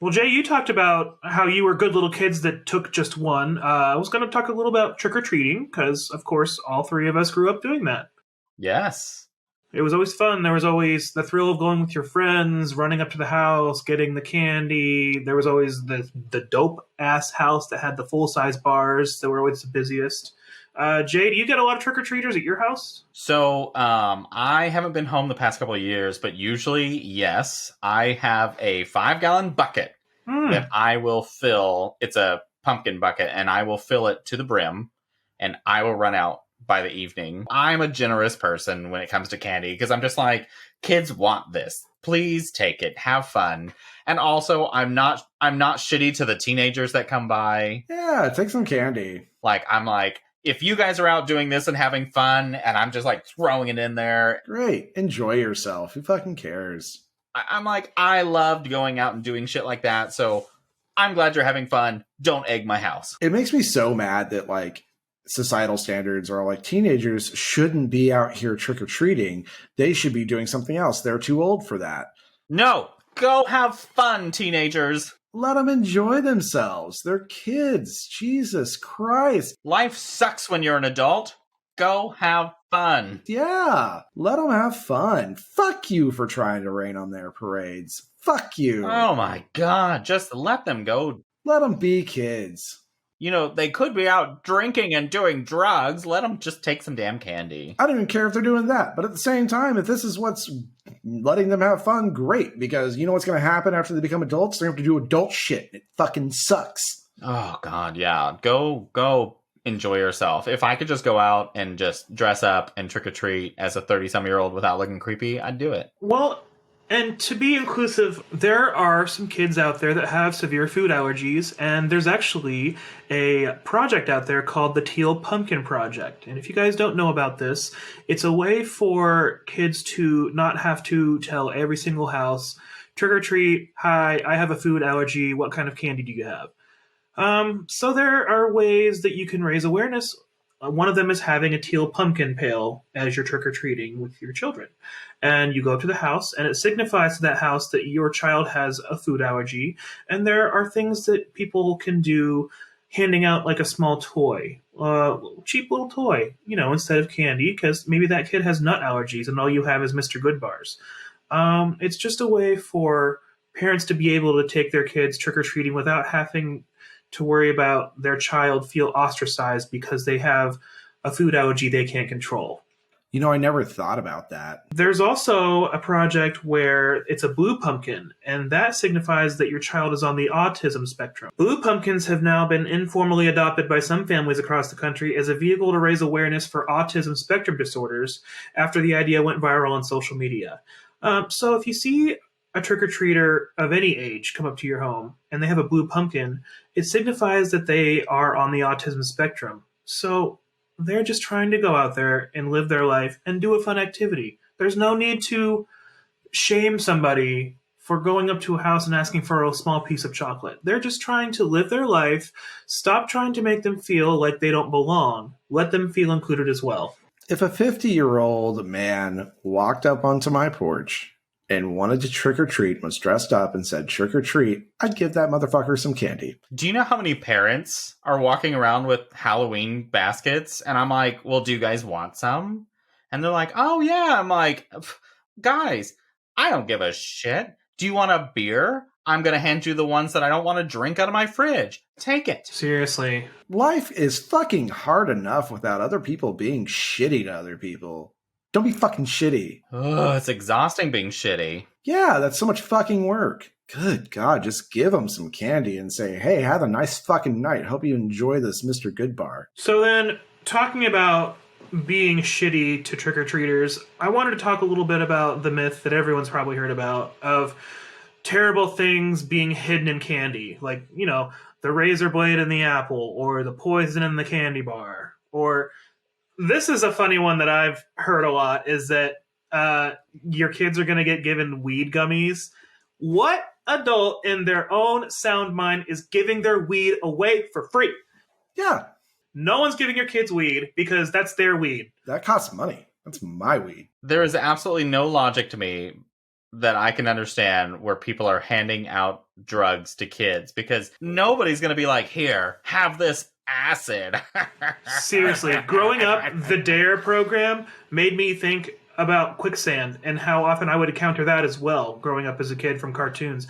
S1: Well, Jay, you talked about how you were good little kids that took just one. I was going to talk a little about trick-or-treating, because, of course, all 3 of us grew up doing that.
S2: Yes.
S1: It was always fun. There was always the thrill of going with your friends, running up to the house, getting the candy. There was always the dope-ass house that had the full-size bars that were always the busiest. Jay, do you get a lot of trick-or-treaters at your house?
S2: So, I haven't been home the past couple of years, but usually, yes. I have a 5-gallon bucket that I will fill. It's a pumpkin bucket, and I will fill it to the brim, and I will run out by the evening. I'm a generous person when it comes to candy because I'm just like, kids want this. Please take it. Have fun. And also, I'm not shitty to the teenagers that come by.
S3: Yeah, take some candy.
S2: Like, I'm like, if you guys are out doing this and having fun, and I'm just like throwing it in there.
S3: Great. Enjoy yourself. Who fucking cares?
S2: I'm like, I loved going out and doing shit like that. So I'm glad you're having fun. Don't egg my house.
S3: It makes me so mad that like societal standards are like teenagers shouldn't be out here trick-or-treating. They should be doing something else. They're too old for that.
S2: No, go have fun, teenagers.
S3: Let them enjoy themselves. They're kids. Jesus Christ.
S2: Life sucks when you're an adult. Go have fun.
S3: Yeah, let them have fun. Fuck you for trying to rain on their parades. Fuck you.
S2: Oh my God, just let them go.
S3: Let them be kids.
S2: You know, they could be out drinking and doing drugs. Let them just take some damn candy.
S3: I don't even care if they're doing that. But at the same time, if this is what's letting them have fun, great. Because you know what's going to happen after they become adults? They're going to have to do adult shit. It fucking sucks.
S2: Oh, God, yeah. Go enjoy yourself. If I could just go out and just dress up and trick-or-treat as a 30-some-year-old without looking creepy, I'd do it.
S1: Well, and to be inclusive, there are some kids out there that have severe food allergies, and there's actually a project out there called the Teal Pumpkin Project. And if you guys don't know about this, it's a way for kids to not have to tell every single house, trick or treat, hi, I have a food allergy, what kind of candy do you have? So there are ways that you can raise awareness. One of them is having a teal pumpkin pail as you're trick-or-treating with your children. And you go up to the house, and it signifies to that house that your child has a food allergy. And there are things that people can do, handing out like a small toy, cheap little toy, instead of candy, because maybe that kid has nut allergies and all you have is Mr. Good Bars. It's just a way for parents to be able to take their kids trick-or-treating without having to worry about their child feel ostracized because they have a food allergy they can't control.
S3: I never thought about that.
S1: There's also a project where it's a blue pumpkin, and that signifies that your child is on the autism spectrum. Blue pumpkins have now been informally adopted by some families across the country as a vehicle to raise awareness for autism spectrum disorders after the idea went viral on social media. So if you see a trick-or-treater of any age come up to your home and they have a blue pumpkin, it signifies that they are on the autism spectrum. So they're just trying to go out there and live their life and do a fun activity. There's no need to shame somebody for going up to a house and asking for a small piece of chocolate. They're just trying to live their life. Stop trying to make them feel like they don't belong. Let them feel included as well.
S3: If a 50-year-old man walked up onto my porch and wanted to trick or treat, was dressed up and said trick or treat, I'd give that motherfucker some candy.
S2: Do you know how many parents are walking around with Halloween baskets? And I'm like, well, do you guys want some? And they're like, oh yeah. I'm like, guys, I don't give a shit. Do you want a beer? I'm going to hand you the ones that I don't want to drink out of my fridge. Take it.
S1: Seriously.
S3: Life is fucking hard enough without other people being shitty to other people. Don't be fucking shitty.
S2: Ugh, it's exhausting being shitty.
S3: Yeah, that's so much fucking work. Good God, just give them some candy and say, hey, have a nice fucking night. Hope you enjoy this Mr. Goodbar.
S1: So then, talking about being shitty to trick-or-treaters, I wanted to talk a little bit about the myth that everyone's probably heard about of terrible things being hidden in candy. Like, you know, the razor blade in the apple, or the poison in the candy bar. Or, this is a funny one that I've heard a lot, is that your kids are going to get given weed gummies. What adult in their own sound mind is giving their weed away for free?
S3: Yeah.
S1: No one's giving your kids weed because that's their weed.
S3: That costs money. That's my weed.
S2: There is absolutely no logic to me that I can understand where people are handing out drugs to kids, because nobody's going to be like, here, have this acid.
S1: Seriously, growing up, the DARE program made me think about quicksand and how often I would encounter that as well, growing up as a kid from cartoons.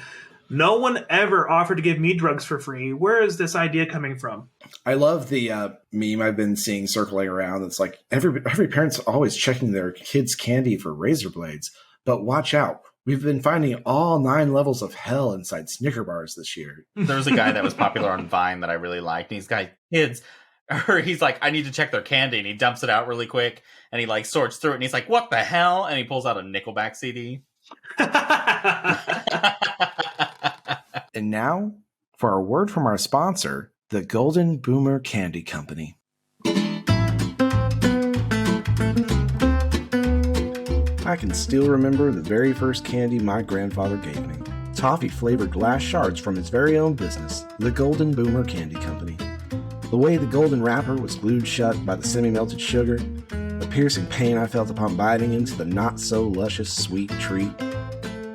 S1: No one ever offered to give me drugs for free. Where is this idea coming from?
S3: I love the meme I've been seeing circling around. It's like every parent's always checking their kids' candy for razor blades. But watch out. We've been finding all 9 levels of hell inside Snicker bars this year.
S2: There's a guy that was popular on Vine that I really liked. And he's got kids, or he's like, I need to check their candy. And he dumps it out really quick. And he like sorts through it. And he's like, what the hell? And he pulls out a Nickelback CD.
S3: And now, for a word from our sponsor, the Golden Boomer Candy Company. I can still remember the very first candy my grandfather gave me. Toffee-flavored glass shards from his very own business, the Golden Boomer Candy Company. The way the golden wrapper was glued shut by the semi-melted sugar, the piercing pain I felt upon biting into the not-so-luscious sweet treat.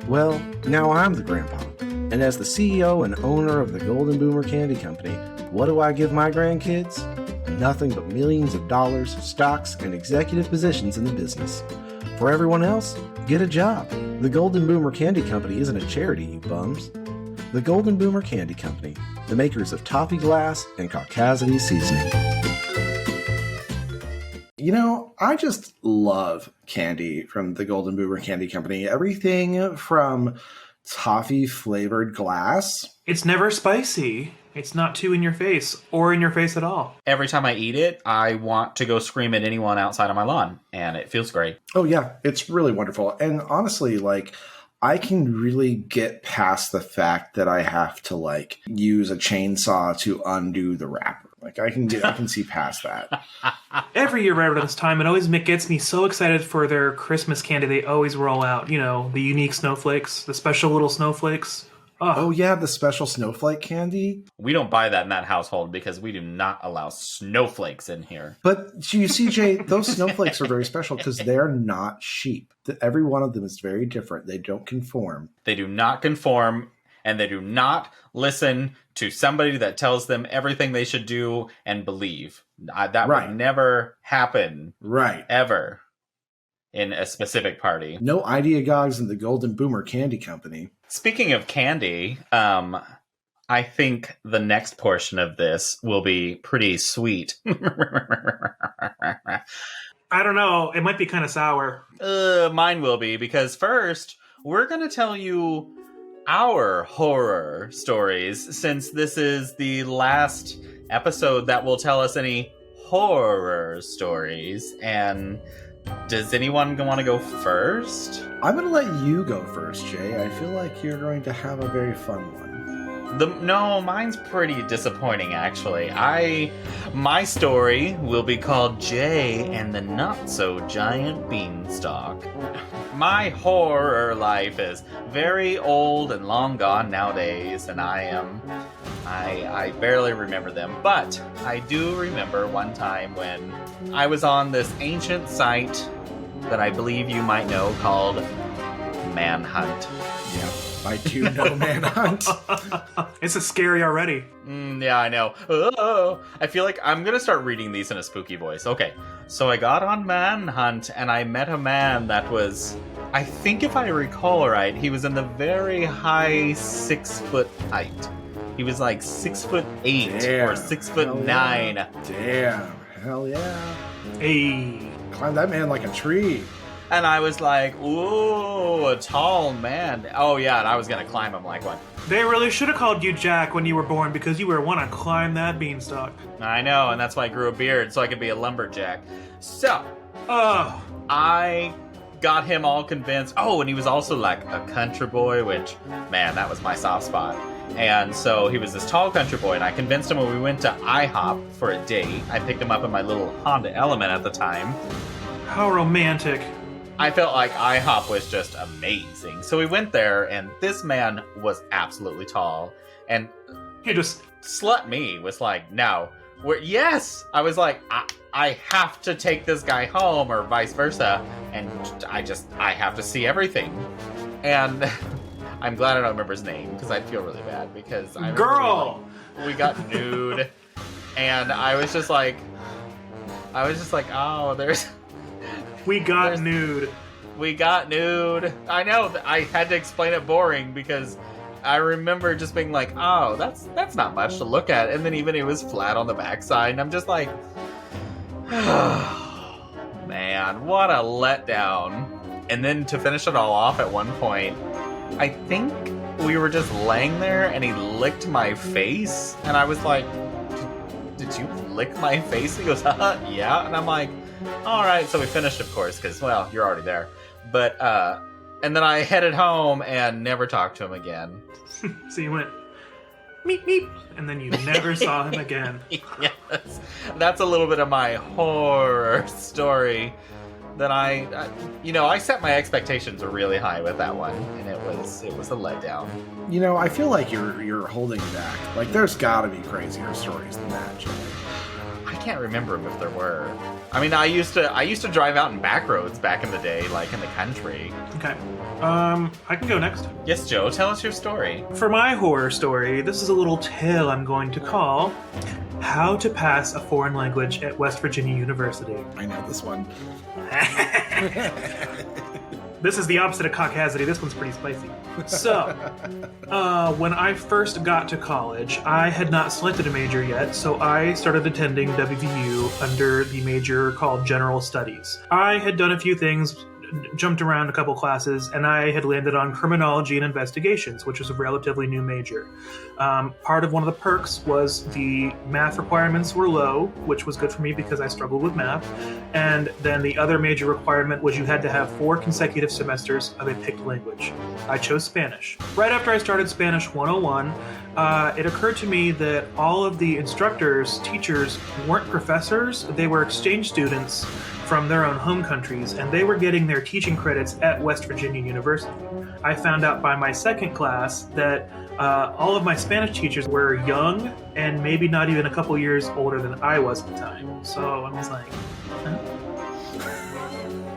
S3: Well, now I'm the grandpa. And as the CEO and owner of the Golden Boomer Candy Company, what do I give my grandkids? Nothing but millions of dollars, stocks, and executive positions in the business. For everyone else, get a job. The Golden Boomer Candy Company isn't a charity, you bums. The Golden Boomer Candy Company, the makers of toffee glass and caucasity seasoning. You know, I just love candy from the Golden Boomer Candy Company. Everything from toffee-flavored glass.
S1: It's never spicy. It's not too in your face, or in your face at all.
S2: Every time I eat it, I want to go scream at anyone outside on my lawn, and it feels great.
S3: Oh yeah, it's really wonderful. And honestly, like, I can really get past the fact that I have to like use a chainsaw to undo the wrapper. Like I can see past that.
S1: Every year right around this time, it always gets me so excited for their Christmas candy they always roll out. You know, the unique snowflakes, the special little snowflakes.
S3: Oh yeah, the special snowflake candy.
S2: We don't buy that in that household because we do not allow snowflakes in here.
S3: But you see, Jay, those snowflakes are very special because they're not sheep. Every one of them is very different. They don't conform.
S2: They do not conform, and they do not listen to somebody that tells them everything they should do and believe. That
S3: Right.
S2: would never happen.
S3: Right.
S2: Ever. In a specific party.
S3: No ideagogues in the Golden Boomer Candy Company.
S2: Speaking of candy, I think the next portion of this will be pretty sweet.
S1: I don't know. It might be kind of sour.
S2: Mine will be, because first, we're going to tell you our horror stories, since this is the last episode that will tell us any horror stories. And Does anyone want to go first?
S3: I'm going to let you go first, Jay. I feel like you're going to have a very fun one.
S2: No, mine's pretty disappointing, actually. My story will be called Jay and the Not-So-Giant Beanstalk. My horror life is very old and long gone nowadays, and I barely remember them. But I do remember one time when I was on this ancient site that I believe you might know called Manhunt.
S3: Yeah, I do know Manhunt.
S1: It's a scary already.
S2: Yeah, I know. Oh, I feel like I'm gonna start reading these in a spooky voice. Okay, so I got on Manhunt and I met a man that was, I think if I recall right, he was in the very high 6 foot height. He was like 6'8"
S3: Damn.
S2: or 6'9".
S3: Damn, hell yeah.
S1: Hey.
S3: Climb that man like a tree.
S2: And I was like, ooh, a tall man. Oh yeah, and I was gonna climb him like one.
S1: They really should have called you Jack when you were born because you were want to climb that beanstalk.
S2: I know, and that's why I grew a beard, so I could be a lumberjack. So,
S1: Oh.
S2: I got him all convinced. Oh, and he was also like a country boy, which, man, that was my soft spot. And so he was this tall country boy, and I convinced him when we went to IHOP for a date. I picked him up in my little Honda Element at the time.
S1: How romantic.
S2: I felt like IHOP was just amazing. So we went there, and this man was absolutely tall. And
S1: You just...
S2: Slut Me was like, no. Yes! I was like, I have to take this guy home, or vice versa. And I have to see everything. And I'm glad I don't remember his name, because I'd feel really bad. Because I
S1: Girl!
S2: we got nude. And I was just like, oh, there's...
S1: We got nude.
S2: We got nude. I know, I had to explain it boring because I remember just being like, oh, that's not much to look at. And then even it was flat on the backside. And I'm just like, oh, man, what a letdown. And then to finish it all off at one point, I think we were just laying there and he licked my face. And I was like, did you lick my face? He goes, yeah. And I'm like, all right, so we finished, of course, because, well, you're already there. But, and then I headed home and never talked to him again.
S1: So you went, meep, meep, and then you never saw him again.
S2: Yes. That's a little bit of my horror story that I set my expectations really high with that one, and it was a letdown.
S3: You know, I feel like you're holding back. Like, there's gotta be crazier stories than that, Jay.
S2: I can't remember if there were. I mean, I used to drive out in back roads back in the day, like in the country.
S1: Okay. I can go next.
S2: Yes, Joe, tell us your story.
S1: For my horror story, this is a little tale I'm going to call How to Pass a Foreign Language at West Virginia University.
S3: I know this one.
S1: This is the opposite of caucasity. This one's pretty spicy. So, when I first got to college, I had not selected a major yet, so I started attending WVU under the major called General Studies. I had done a few things, jumped around a couple classes, and I had landed on Criminology and Investigations, which was a relatively new major. Part of one of the perks was the math requirements were low, which was good for me because I struggled with math. And then the other major requirement was you had to have 4 consecutive semesters of a picked language. I chose Spanish. Right after I started Spanish 101, it occurred to me that all of the instructors, teachers, weren't professors, they were exchange students from their own home countries, and they were getting their teaching credits at West Virginia University. I found out by my second class that all of my Spanish teachers were young and maybe not even a couple years older than I was at the time. So I was like,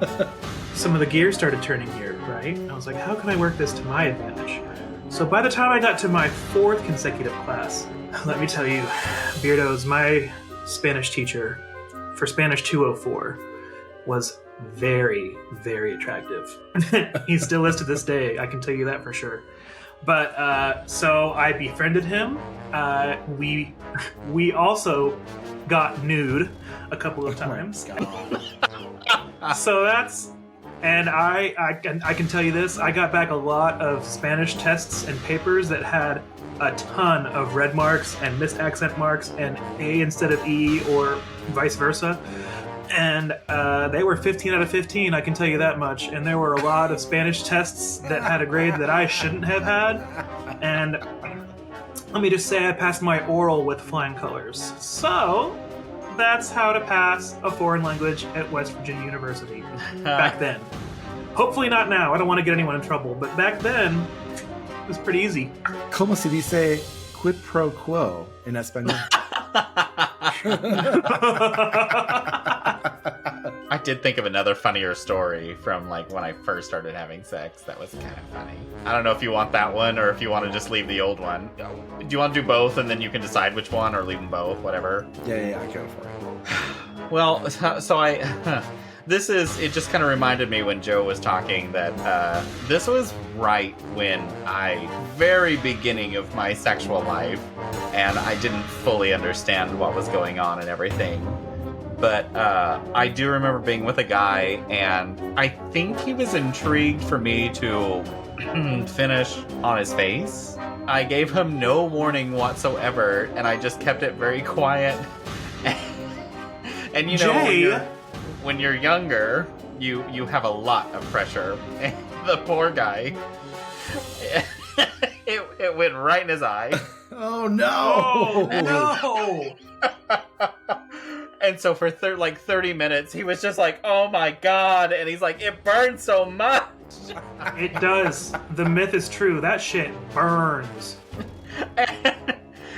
S1: huh? Some of the gears started turning here, right? I was like, how can I work this to my advantage? So by the time I got to my 4th consecutive class, let me tell you, Beardos, my Spanish teacher for Spanish 204 was very, very attractive. He still is to this day, I can tell you that for sure. But so I befriended him. We also got nude a couple of times. So that's, and I can tell you this, I got back a lot of Spanish tests and papers that had a ton of red marks and missed accent marks and A instead of E or vice versa. And they were 15 out of 15, I can tell you that much. And there were a lot of Spanish tests that had a grade that I shouldn't have had. And let me just say I passed my oral with flying colors. So that's how to pass a foreign language at West Virginia University back then. Hopefully not now. I don't want to get anyone in trouble. But back then, it was pretty easy.
S3: ¿Cómo se dice quid pro quo en español?
S2: I did think of another funnier story from like when I first started having sex. That was kind of funny. I don't know if you want that one or if you want to just leave the old one. Do you want to do both and then you can decide which one, or leave them both, whatever?
S3: Yeah, go for it.
S2: Well, so I... it just kind of reminded me when Joe was talking that this was right when very beginning of my sexual life, and I didn't fully understand what was going on and everything. But I do remember being with a guy, and I think he was intrigued for me to finish on his face. I gave him no warning whatsoever, and I just kept it very quiet. And you know,
S1: Jay!
S2: when you're younger, you have a lot of pressure. And the poor guy, it went right in his eye.
S3: Oh no!
S1: Oh, no!
S2: And so for 30 minutes, he was just like, "Oh my god!" And he's like, "It burns so much."
S1: It does. The myth is true. That shit burns.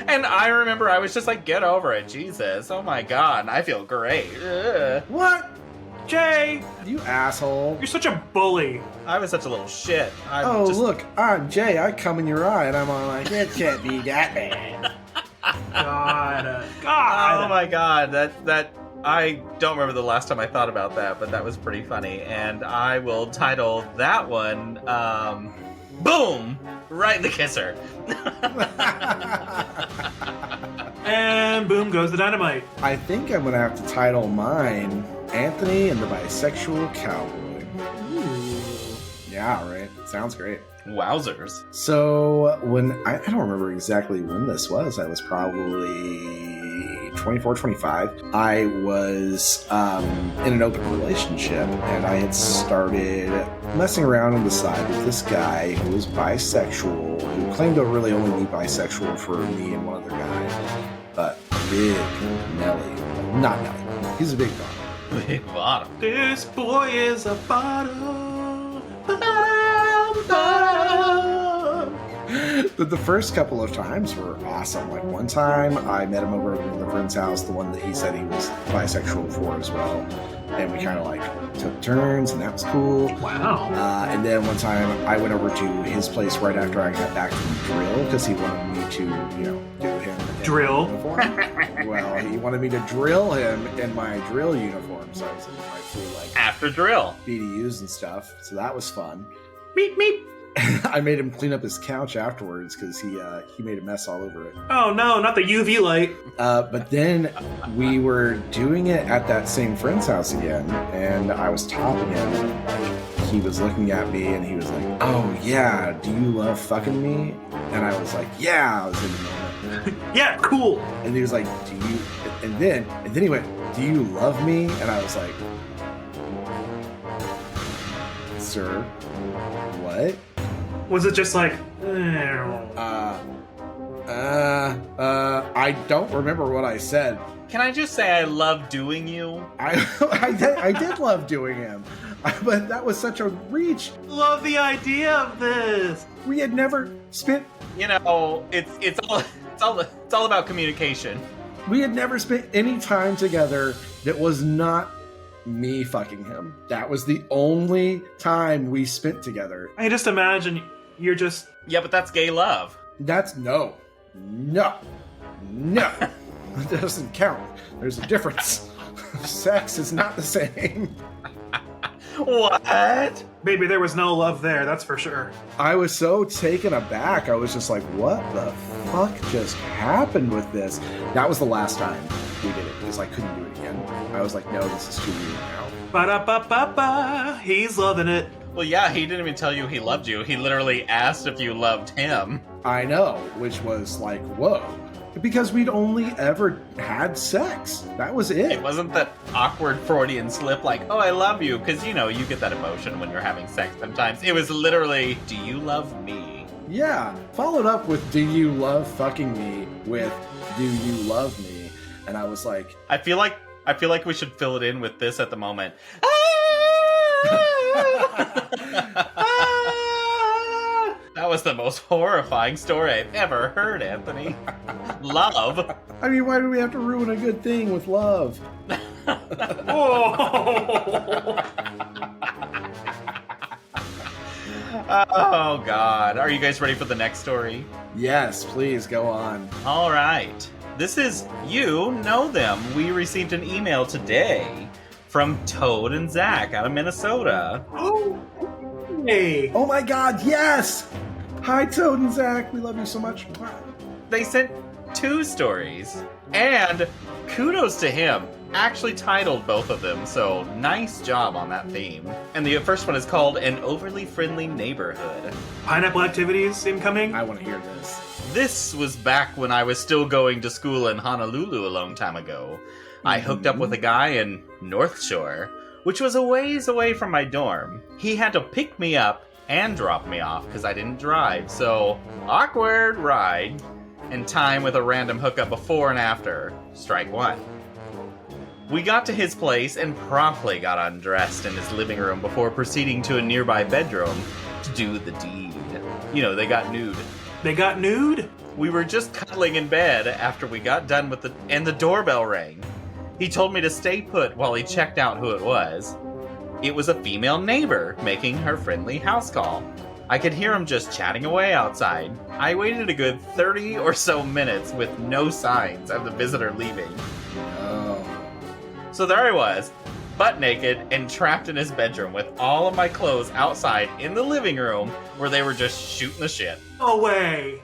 S2: And I remember I was just like, "Get over it, Jesus! Oh my god! I feel great." Ugh.
S3: What?
S1: Jay,
S3: You asshole.
S1: you're such a bully.
S2: I was such a little shit.
S3: Look, I'm Jay. I come in your eye, and I'm all like, it can't be that bad.
S1: God.
S2: Oh my god, that I don't remember the last time I thought about that, but that was pretty funny. And I will title that one, Boom! Right in the kisser.
S1: And boom goes the dynamite.
S3: I think I'm gonna have to title mine Anthony and the Bisexual Cowboy. Yeah, right. Sounds great.
S2: Wowzers.
S3: So when I don't remember exactly when this was. I was probably 24, 25. I was in an open relationship, and I had started messing around on the side with this guy who was bisexual, who claimed to really only be bisexual for me and one other guy. But big Nelly. Not Nelly. He's a big dog.
S2: Big bottom.
S1: This boy is a bottom.
S3: But the first couple of times were awesome. Like one time I met him over at the friend's house, the one that he said he was bisexual for as well. And we kind of like took turns, and that was cool.
S1: Wow.
S3: And then one time I went over to his place right after I got back from drill because he wanted me to, do him in
S1: Drill?
S3: uniform. Well, he wanted me to drill him in my drill uniform, so I was in my full
S2: After drill.
S3: BDUs and stuff. So that was fun.
S1: Meep, meep.
S3: I made him clean up his couch afterwards because he made a mess all over it.
S1: Oh no, not the UV light.
S3: But then we were doing it at that same friend's house again, and I was topping him, and he was looking at me, and he was like, "Oh yeah, do you love fucking me?" And I was like, "Yeah." I was in the moment,
S1: Yeah, cool.
S3: and he was like, "Do you?" And then he went, "Do you love me?" And I was like, "Sir, what?"
S1: Was it just like,
S3: I don't remember what I said.
S2: Can I just say I love doing you?
S3: I did love doing him, but that was such a reach.
S1: love the idea of this.
S3: We had never spent
S2: It's all about communication.
S3: we had never spent any time together that was not me fucking him. That was the only time we spent together.
S1: I just imagine you're just.
S2: Yeah, but that's gay love.
S3: That's no. That doesn't count. There's a difference. Sex is not the same.
S2: What?
S1: Baby, there was no love there, that's for sure.
S3: I was so taken aback. I was just like, what the fuck just happened with this? That was the last time we did it because I couldn't do it again. I was like, no, this is too weird now.
S1: Ba-da-ba-ba-ba. He's loving it.
S2: Well, yeah, he didn't even tell you he loved you. He literally asked if you loved him.
S3: I know, which was like, whoa. Because we'd only ever had sex. That was it.
S2: It wasn't that awkward Freudian slip like, oh, I love you, because, you know, you get that emotion when you're having sex sometimes. It was literally, do you love me?
S3: Yeah. Followed up with, do you love fucking me? With, do you love me? And I was like...
S2: I feel like we should fill it in with this at the moment. That was the most horrifying story I've ever heard, Anthony. Love.
S3: I mean, why do we have to ruin a good thing with love?
S2: Oh, God. Are you guys ready for the next story?
S3: Yes, please, go on.
S2: All right. This is You Know Them. We received an email today from Toad and Zach out of Minnesota.
S1: Hey.
S3: Oh my god, yes! Hi, Toad and Zach. We love you so much.
S2: They sent 2 stories, and kudos to him. Actually titled both of them, so nice job on that theme. And the first one is called An Overly Friendly Neighborhood.
S1: Pineapple activities incoming?
S3: I want to hear this.
S2: This was back when I was still going to school in Honolulu a long time ago. I hooked up with a guy in North Shore, which was a ways away from my dorm. He had to pick me up and drop me off because I didn't drive, so awkward ride and time with a random hookup before and after. Strike 1. We got to his place and promptly got undressed in his living room before proceeding to a nearby bedroom to do the deed. You know, they got nude.
S1: They got nude?
S2: We were just cuddling in bed after we got done with and the doorbell rang. He told me to stay put while he checked out who it was. It was a female neighbor making her friendly house call. I could hear him just chatting away outside. I waited a good 30 or so minutes with no signs of the visitor leaving.
S3: Oh.
S2: So there I was, butt naked and trapped in his bedroom with all of my clothes outside in the living room where they were just shooting the shit.
S1: No way.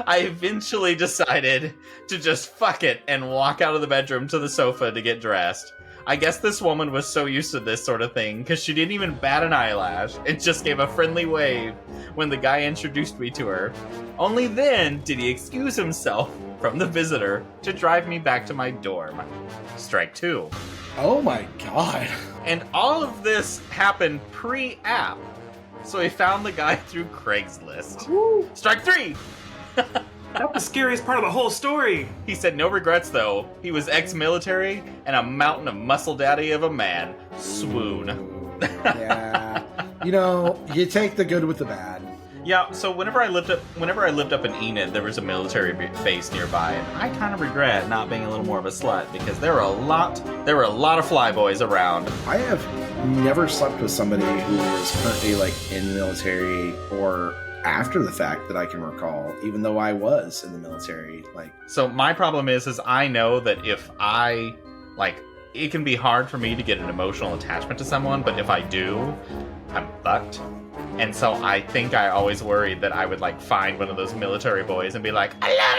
S2: I eventually decided to just fuck it and walk out of the bedroom to the sofa to get dressed. I guess this woman was so used to this sort of thing because she didn't even bat an eyelash and just gave a friendly wave when the guy introduced me to her. Only then did he excuse himself from the visitor to drive me back to my dorm. Strike 2.
S3: Oh my god.
S2: And all of this happened pre-app. So he found the guy through Craigslist.
S1: Woo.
S2: Strike 3!
S1: That was the scariest part of the whole story.
S2: He said no regrets, though. He was ex-military and a mountain of muscle daddy of a man. Swoon.
S3: Ooh, yeah. You know, you take the good with the bad.
S2: Yeah, so whenever I lived up in Enid, there was a military base nearby, and I kind of regret not being a little more of a slut because there were a lot of flyboys around.
S3: I have never slept with somebody who was currently like in the military or after the fact that I can recall, even though I was in the military. Like,
S2: so my problem is I know that if I it can be hard for me to get an emotional attachment to someone, but if I do, I'm fucked. And so I think I always worried that I would find one of those military boys and be like, I love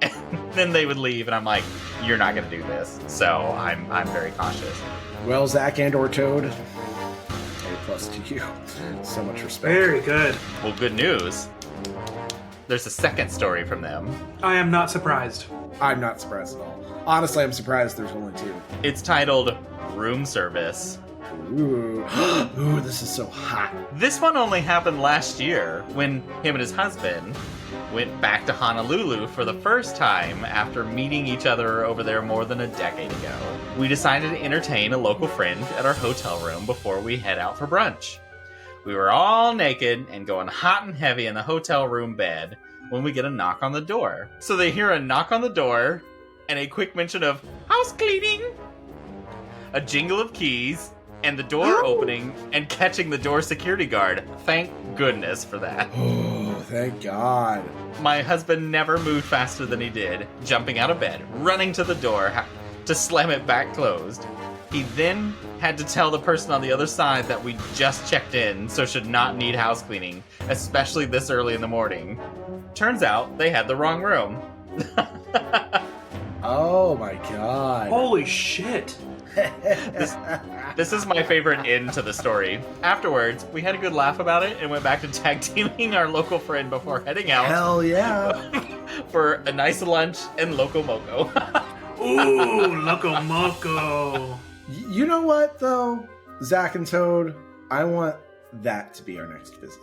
S2: you! And then they would leave and I'm like, you're not gonna do this. So I'm very cautious.
S3: well, Zach and or Toad, A+ to you. So much respect.
S1: Very good.
S2: Well, good news. There's a second story from them.
S1: I am not surprised.
S3: I'm not surprised at all. Honestly, I'm surprised there's only 2.
S2: It's titled Room Service.
S3: Ooh. Ooh, this is so hot.
S2: This one only happened last year when him and his husband went back to Honolulu for the first time after meeting each other over there more than a decade ago. We decided to entertain a local friend at our hotel room before we head out for brunch. We were all naked and going hot and heavy in the hotel room bed when we get a knock on the door. So they hear a knock on the door and a quick mention of house cleaning, a jingle of keys, and the door opening and catching the door security guard. Thank goodness for that.
S3: Oh, thank God.
S2: My husband never moved faster than he did, jumping out of bed, running to the door to slam it back closed. He then had to tell the person on the other side that we just checked in, so should not need house cleaning, especially this early in the morning. Turns out they had the wrong room.
S3: Oh my God.
S1: Holy shit.
S2: This is my favorite end to the story. Afterwards, we had a good laugh about it and went back to tag teaming our local friend before heading out.
S3: Hell yeah.
S2: For a nice lunch and Loco Moco.
S1: Ooh, Loco Moco.
S3: You know what, though? Zach and Toad, I want that to be our next visit.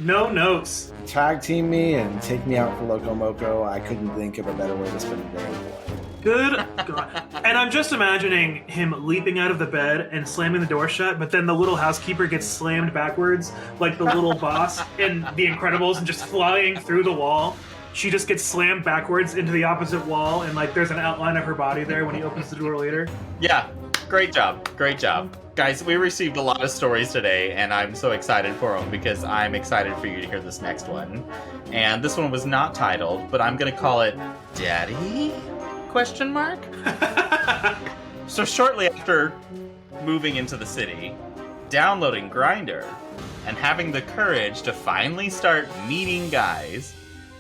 S1: No notes.
S3: Tag team me and take me out for Loco Moco. I couldn't think of a better way to spend a day.
S1: Good God. And I'm just imagining him leaping out of the bed and slamming the door shut, but then the little housekeeper gets slammed backwards like the little boss in The Incredibles and just flying through the wall. She just gets slammed backwards into the opposite wall, and like there's an outline of her body there when he opens the door later.
S2: Yeah, great job. Great job. Guys, we received a lot of stories today, and I'm so excited for them because I'm excited for you to hear this next one. And this one was not titled, but I'm going to call it Daddy? Question mark? So shortly after moving into the city, downloading Grindr, and having the courage to finally start meeting guys,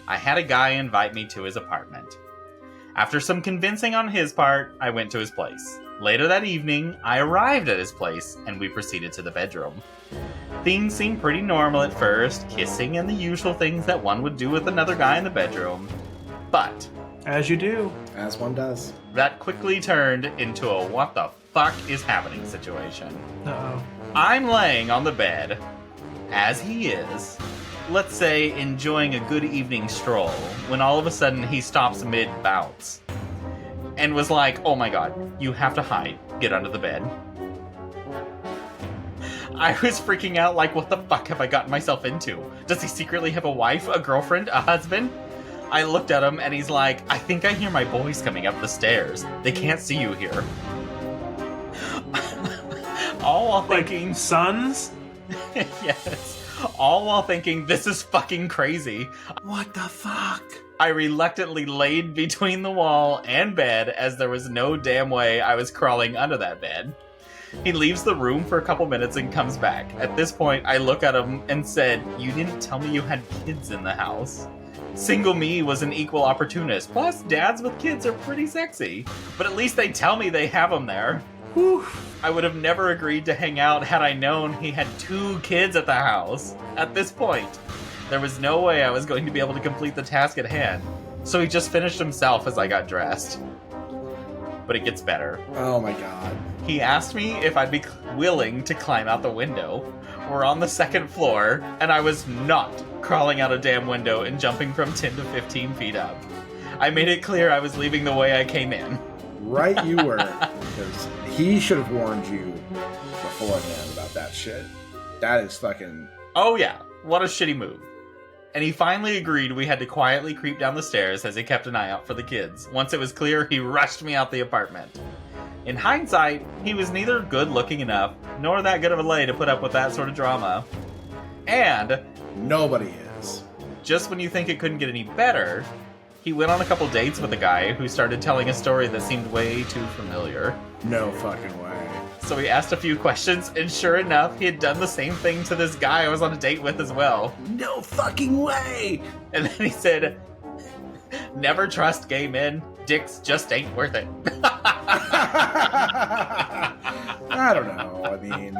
S2: I had a guy invite me to his apartment. After some convincing on his part, I went to his place. Later that evening, I arrived at his place, and we proceeded to the bedroom. Things seemed pretty normal at first, kissing and the usual things that one would do with another guy in the bedroom. But
S1: As you do.
S3: As one does.
S2: that quickly turned into a what the fuck is happening situation.
S1: Uh-oh.
S2: I'm laying on the bed, as he is, let's say enjoying a good evening stroll, when all of a sudden he stops mid-bounce. And was like, oh my god, you have to hide. Get under the bed. I was freaking out like, what the fuck have I gotten myself into? Does he secretly have a wife, a girlfriend, a husband? I looked at him and he's like, I think I hear my boys coming up the stairs. They can't see you here. All while thinking...
S1: Sons?
S2: Yes. All while thinking, this is fucking crazy.
S3: What the fuck?
S2: I reluctantly laid between the wall and bed as there was no damn way I was crawling under that bed. He leaves the room for a couple minutes and comes back. At this point, I look at him and said, you didn't tell me you had kids in the house. Single me was an equal opportunist. Plus, dads with kids are pretty sexy. But at least they tell me they have them there. Whew. I would have never agreed to hang out had I known he had 2 kids at the house. At this point, there was no way I was going to be able to complete the task at hand. So he just finished himself as I got dressed. But it gets better.
S3: Oh my god.
S2: He asked me if I'd be willing to climb out the window. We're on the 2nd floor, and I was not crawling out a damn window and jumping from 10 to 15 feet up. I made it clear I was leaving the way I came in.
S3: Right you were. Because he should have warned you beforehand about that shit. That is fucking...
S2: Oh yeah, what a shitty move. And he finally agreed we had to quietly creep down the stairs as he kept an eye out for the kids. Once it was clear, he rushed me out the apartment. In hindsight, he was neither good looking enough, nor that good of a lay to put up with that sort of drama. And...
S3: Nobody is.
S2: Just when you think it couldn't get any better, he went on a couple dates with a guy who started telling a story that seemed way too familiar.
S3: No fucking way.
S2: So we asked a few questions, and sure enough, he had done the same thing to this guy I was on a date with as well.
S3: No fucking way!
S2: And then he said, never trust gay men. Dicks just ain't worth it.
S3: I don't know. I mean,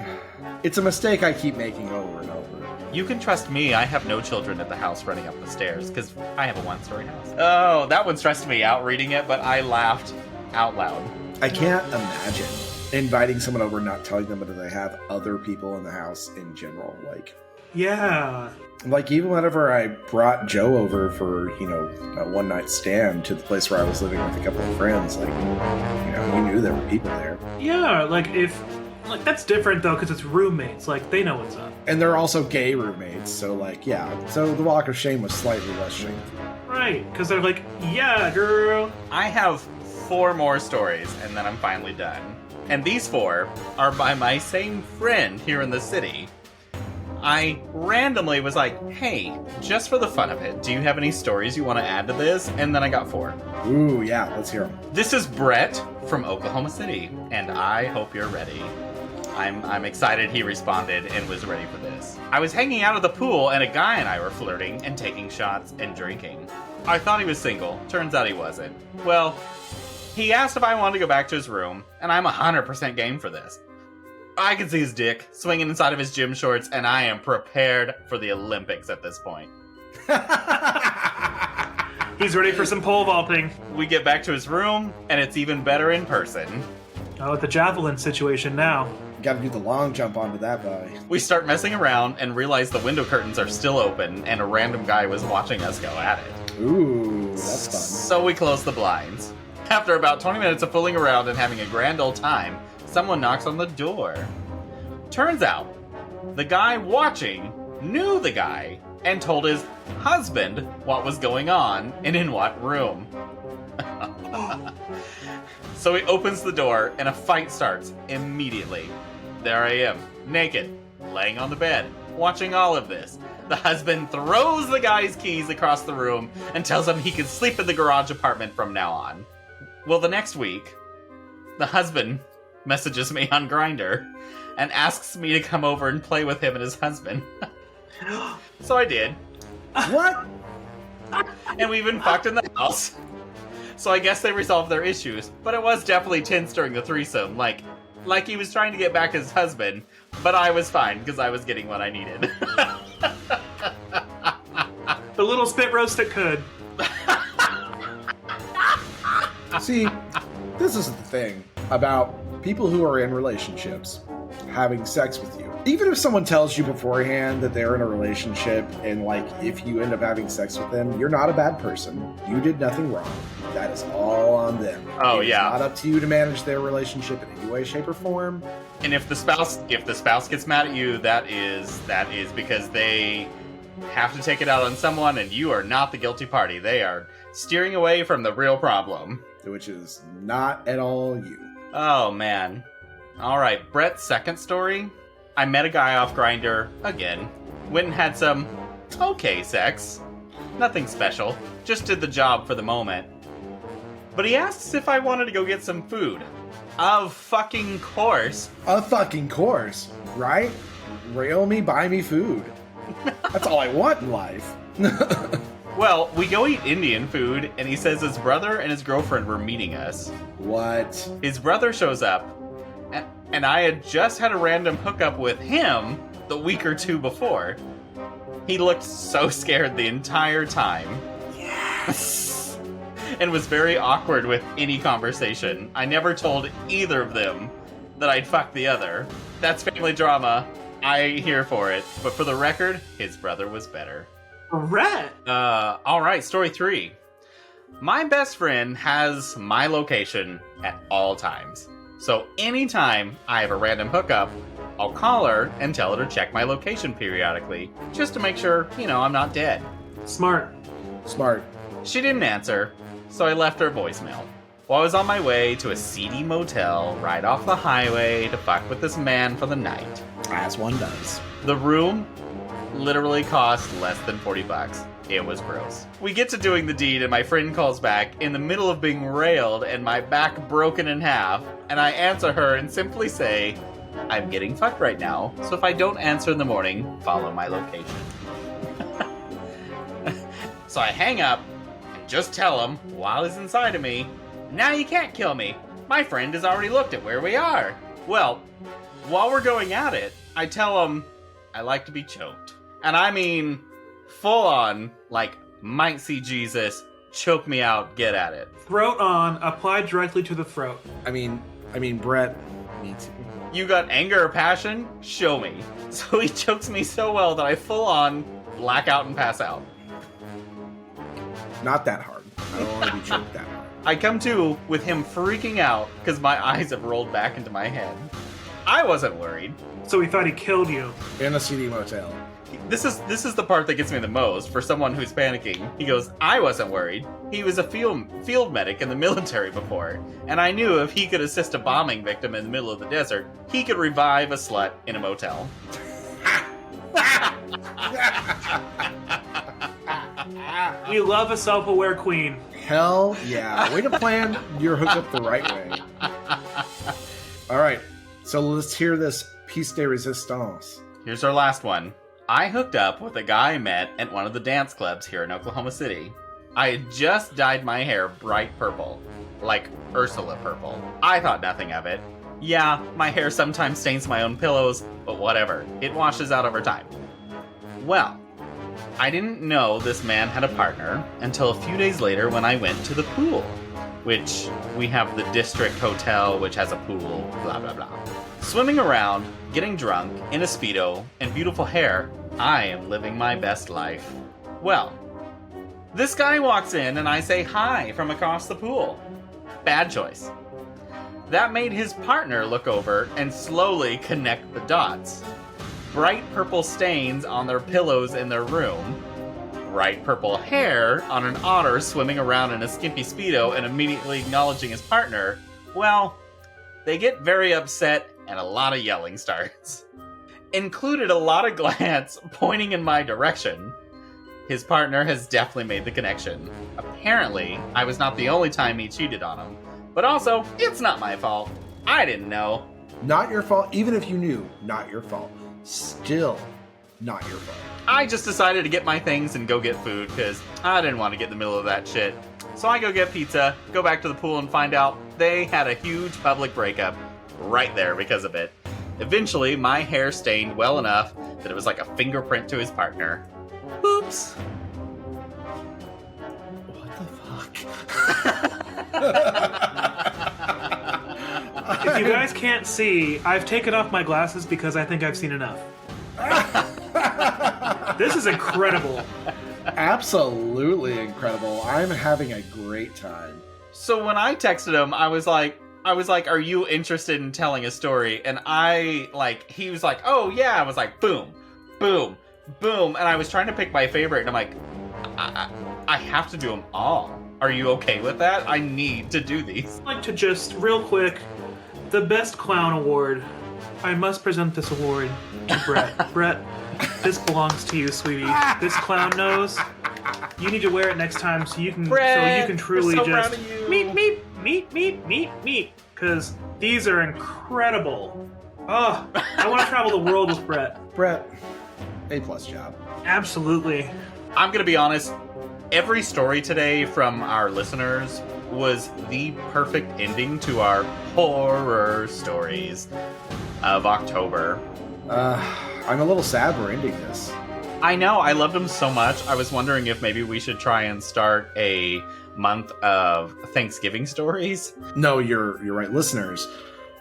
S3: it's a mistake I keep making over and over.
S2: You can trust me. I have no children at the house running up the stairs, because I have a one-story house. Oh, that one stressed me out reading it, but I laughed out loud.
S3: I can't imagine inviting someone over and not telling them that they have other people in the house in general.
S1: Yeah.
S3: Like even whenever I brought Joe over for, a one-night stand to the place where I was living with a couple of friends, we knew there were people there.
S1: Yeah, that's different though, because it's roommates. They know what's up.
S3: And they're also gay roommates, so so the walk of shame was slightly less shameful.
S1: Right, because they're like, yeah, girl.
S2: I have 4 more stories, and then I'm finally done. And these 4 are by my same friend here in the city. I randomly was like, hey, just for the fun of it, do you have any stories you want to add to this? And then I got 4.
S3: Ooh, yeah, let's hear them.
S2: This is Brett from Oklahoma City, and I hope you're ready. I'm excited he responded and was ready for this. I was hanging out at the pool, and a guy and I were flirting and taking shots and drinking. I thought he was single. Turns out he wasn't. Well, he asked if I wanted to go back to his room, and I'm 100% game for this. I can see his dick swinging inside of his gym shorts, and I am prepared for the Olympics at this point.
S1: He's ready for some pole vaulting.
S2: We get back to his room, and it's even better in person.
S1: Oh, the javelin situation now.
S3: Gotta do the long jump onto that guy.
S2: We start messing around and realize the window curtains are still open, and a random guy was watching us go at it.
S3: Ooh, that's fun.
S2: So we close the blinds. After about 20 minutes of fooling around and having a grand old time, someone knocks on the door. Turns out, the guy watching knew the guy and told his husband what was going on and in what room. So he opens the door and a fight starts immediately. There I am, naked, laying on the bed, watching all of this. The husband throws the guy's keys across the room and tells him he can sleep in the garage apartment from now on. Well, the next week, the husband messages me on Grindr and asks me to come over and play with him and his husband. So I did.
S3: What?
S2: And we even fucked in the house. So I guess they resolved their issues, but it was definitely tense during the threesome. Like he was trying to get back his husband, but I was fine because I was getting what I needed.
S1: The little spit roast that could.
S3: See, this is the thing about people who are in relationships having sex with you. Even if someone tells you beforehand that they're in a relationship and, like, if you end up having sex with them, you're not a bad person. You did nothing wrong. That is all on them.
S2: Oh,
S3: It's
S2: yeah.
S3: not up to you to manage their relationship in any way, shape, or form.
S2: And if the spouse gets mad at you, that is because they have to take it out on someone, and you are not the guilty party. They are steering away from the real problem.
S3: Which is not at all you.
S2: Oh man. All right, Brett's second story. I met a guy off Grindr again. Went and had some okay sex. Nothing special. Just did the job for the moment. But he asks if I wanted to go get some food. Of fucking course.
S3: A fucking course, right? Rail me, buy me food. That's all I want in life.
S2: Well, we go eat Indian food, and he says his brother and his girlfriend were meeting us.
S3: What?
S2: His brother shows up, and I had just had a random hookup with him the week or two before. He looked so scared the entire time. Yes! And was very awkward with any conversation. I never told either of them that I'd fucked the other. That's family drama. I here for it. But for the record, his brother was better.
S1: Brett!
S2: Alright, story 3. My best friend has my location at all times. So anytime I have a random hookup, I'll call her and tell her to check my location periodically, just to make sure, I'm not dead.
S1: Smart.
S3: Smart.
S2: She didn't answer, so I left her a voicemail. Well, I was on my way to a seedy motel right off the highway to fuck with this man for the night.
S3: As one does.
S2: The room literally cost less than $40. It was gross. We get to doing the deed and my friend calls back in the middle of being railed and my back broken in half, and I answer her and simply say, I'm getting fucked right now, so if I don't answer in the morning, follow my location. So I hang up and just tell him, while he's inside of me, now you can't kill me. My friend has already looked at where we are. Well, while we're going at it, I tell him I like to be choked. And I mean, full on, like, might see Jesus, choke me out, get at it.
S1: Throat on, applied directly to the throat.
S3: I mean, Brett, me too.
S2: You got anger or passion? Show me. So he chokes me so well that I full on black out and pass out.
S3: Not that hard. I don't want to be choked that hard.
S2: I come to with him freaking out because my eyes have rolled back into my head. I wasn't worried.
S1: So he thought he killed you.
S3: In a seedy motel.
S2: This is the part that gets me the most for someone who's panicking. He goes, I wasn't worried. He was a field medic in the military before, and I knew if he could assist a bombing victim in the middle of the desert, he could revive a slut in a motel.
S1: We love a self-aware queen.
S3: Hell yeah. Way to plan your hookup the right way. All right. So let's hear this piece de resistance.
S2: Here's our last one. I hooked up with a guy I met at one of the dance clubs here in Oklahoma City. I had just dyed my hair bright purple, like Ursula purple. I thought nothing of it. Yeah, my hair sometimes stains my own pillows, but whatever. It washes out over time. Well, I didn't know this man had a partner until a few days later when I went to the pool, which we have the district hotel, which has a pool, blah, blah, blah. Swimming around, getting drunk, in a Speedo, and beautiful hair, I am living my best life. Well, this guy walks in and I say hi from across the pool. Bad choice. That made his partner look over and slowly connect the dots. Bright purple stains on their pillows in their room. Bright purple hair on an otter swimming around in a skimpy Speedo and immediately acknowledging his partner. Well, they get very upset and a lot of yelling starts. Included a lot of glance pointing in my direction. His partner has definitely made the connection. Apparently, I was not the only time he cheated on him. But also, it's not my fault. I didn't know.
S3: Not your fault, even if you knew, not your fault. Still not your fault.
S2: I just decided to get my things and go get food because I didn't want to get in the middle of that shit. So I go get pizza, go back to the pool and find out they had a huge public breakup right there because of it. Eventually, my hair stained well enough that it was like a fingerprint to his partner. Oops.
S3: What the fuck?
S1: If you guys can't see, I've taken off my glasses because I think I've seen enough. This is incredible.
S3: Absolutely incredible. I'm having a great time.
S2: So when I texted him, I was like, are you interested in telling a story? And he was like, oh yeah. I was like, boom, boom, boom. And I was trying to pick my favorite, and I'm like, I have to do them all. Are you okay with that? I need to do these.
S1: I'd like to just, real quick, the Best Clown Award. I must present this award to Brett. Brett, this belongs to you, sweetie. This clown nose, you need to wear it next time so you can truly
S2: we're so
S1: just
S2: proud of you.
S1: meet. Because these are incredible. Oh, I want to travel the world with Brett.
S3: Brett, A+ job.
S1: Absolutely.
S2: I'm gonna be honest, every story today from our listeners was the perfect ending to our horror stories of October.
S3: I'm a little sad we're ending this.
S2: I know, I loved them so much. I was wondering if maybe we should try and start a month of Thanksgiving stories.
S3: No, you're right, listeners.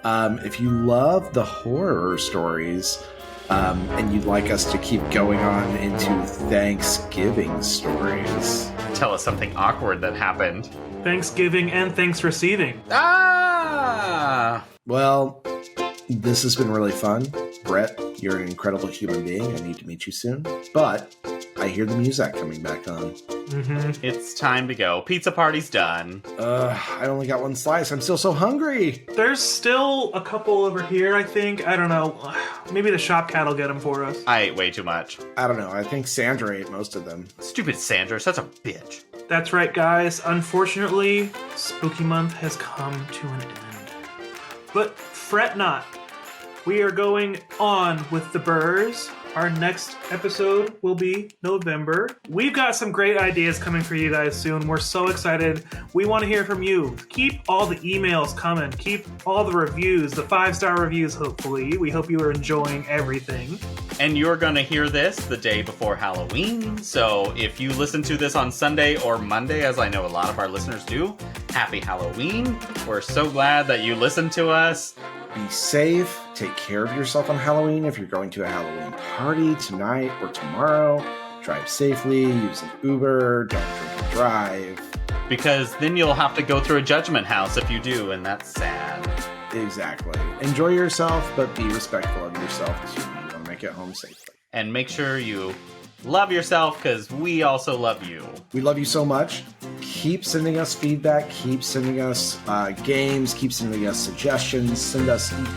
S3: If you love the horror stories, and you'd like us to keep going on into Thanksgiving stories,
S2: Tell us something awkward that happened.
S1: Thanksgiving and thanks receiving.
S2: Ah!
S3: well, this has been really fun. Brett, you're an incredible human being. I need to meet you soon. But I hear the music coming back on.
S1: Mm-hmm.
S2: It's time to go. Pizza party's done.
S3: I only got one slice. I'm still so hungry.
S1: There's still a couple over here, I think. I don't know. Maybe the shop cat will get them for us.
S2: I ate way too much.
S3: I don't know. I think Sandra ate most of them.
S2: Stupid Sandra, such a bitch.
S1: That's right, guys. Unfortunately, Spooky Month has come to an end. But fret not. We are going on with the Burrs. Our next episode will be November. We've got some great ideas coming for you guys soon. We're so excited. We want to hear from you. Keep all the emails coming. Keep all the reviews, the 5-star reviews, hopefully. We hope you are enjoying everything.
S2: And you're going to hear this the day before Halloween. So if you listen to this on Sunday or Monday, as I know a lot of our listeners do, happy Halloween. We're so glad that you listened to us.
S3: Be safe. Take care of yourself on Halloween. If you're going to a Halloween party tonight or tomorrow, drive safely, use an Uber, don't drink and drive.
S2: Because then you'll have to go through a judgment house if you do, and that's sad.
S3: Exactly. Enjoy yourself, but be respectful of yourself too. You want to make it home safely.
S2: And make sure you love yourself, because we also love you.
S3: We love you so much. Keep sending us feedback. Keep sending us games. Keep sending us suggestions.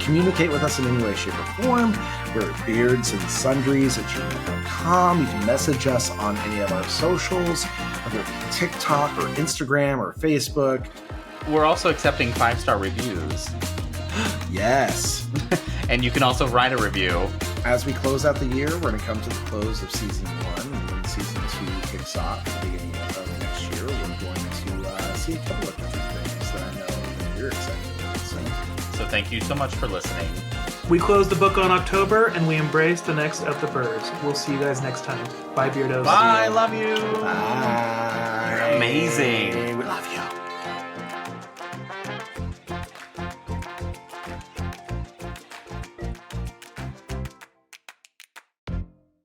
S3: Communicate with us in any way, shape, or form. We're at beardsandsundries@gmail.com. You can message us on any of our socials, whether it be TikTok or Instagram or Facebook.
S2: We're also accepting 5-star reviews.
S3: Yes.
S2: And you can also write a review.
S3: As we close out the year, we're going to come to the close of season 1, and then season 2 kicks off at the beginning of next year.
S2: thank you so much for listening.
S1: We close the book on October, and we embrace the next of the birds. We'll see you guys next time. Bye, Beardos.
S2: Bye, love you.
S3: Bye.
S2: You're amazing.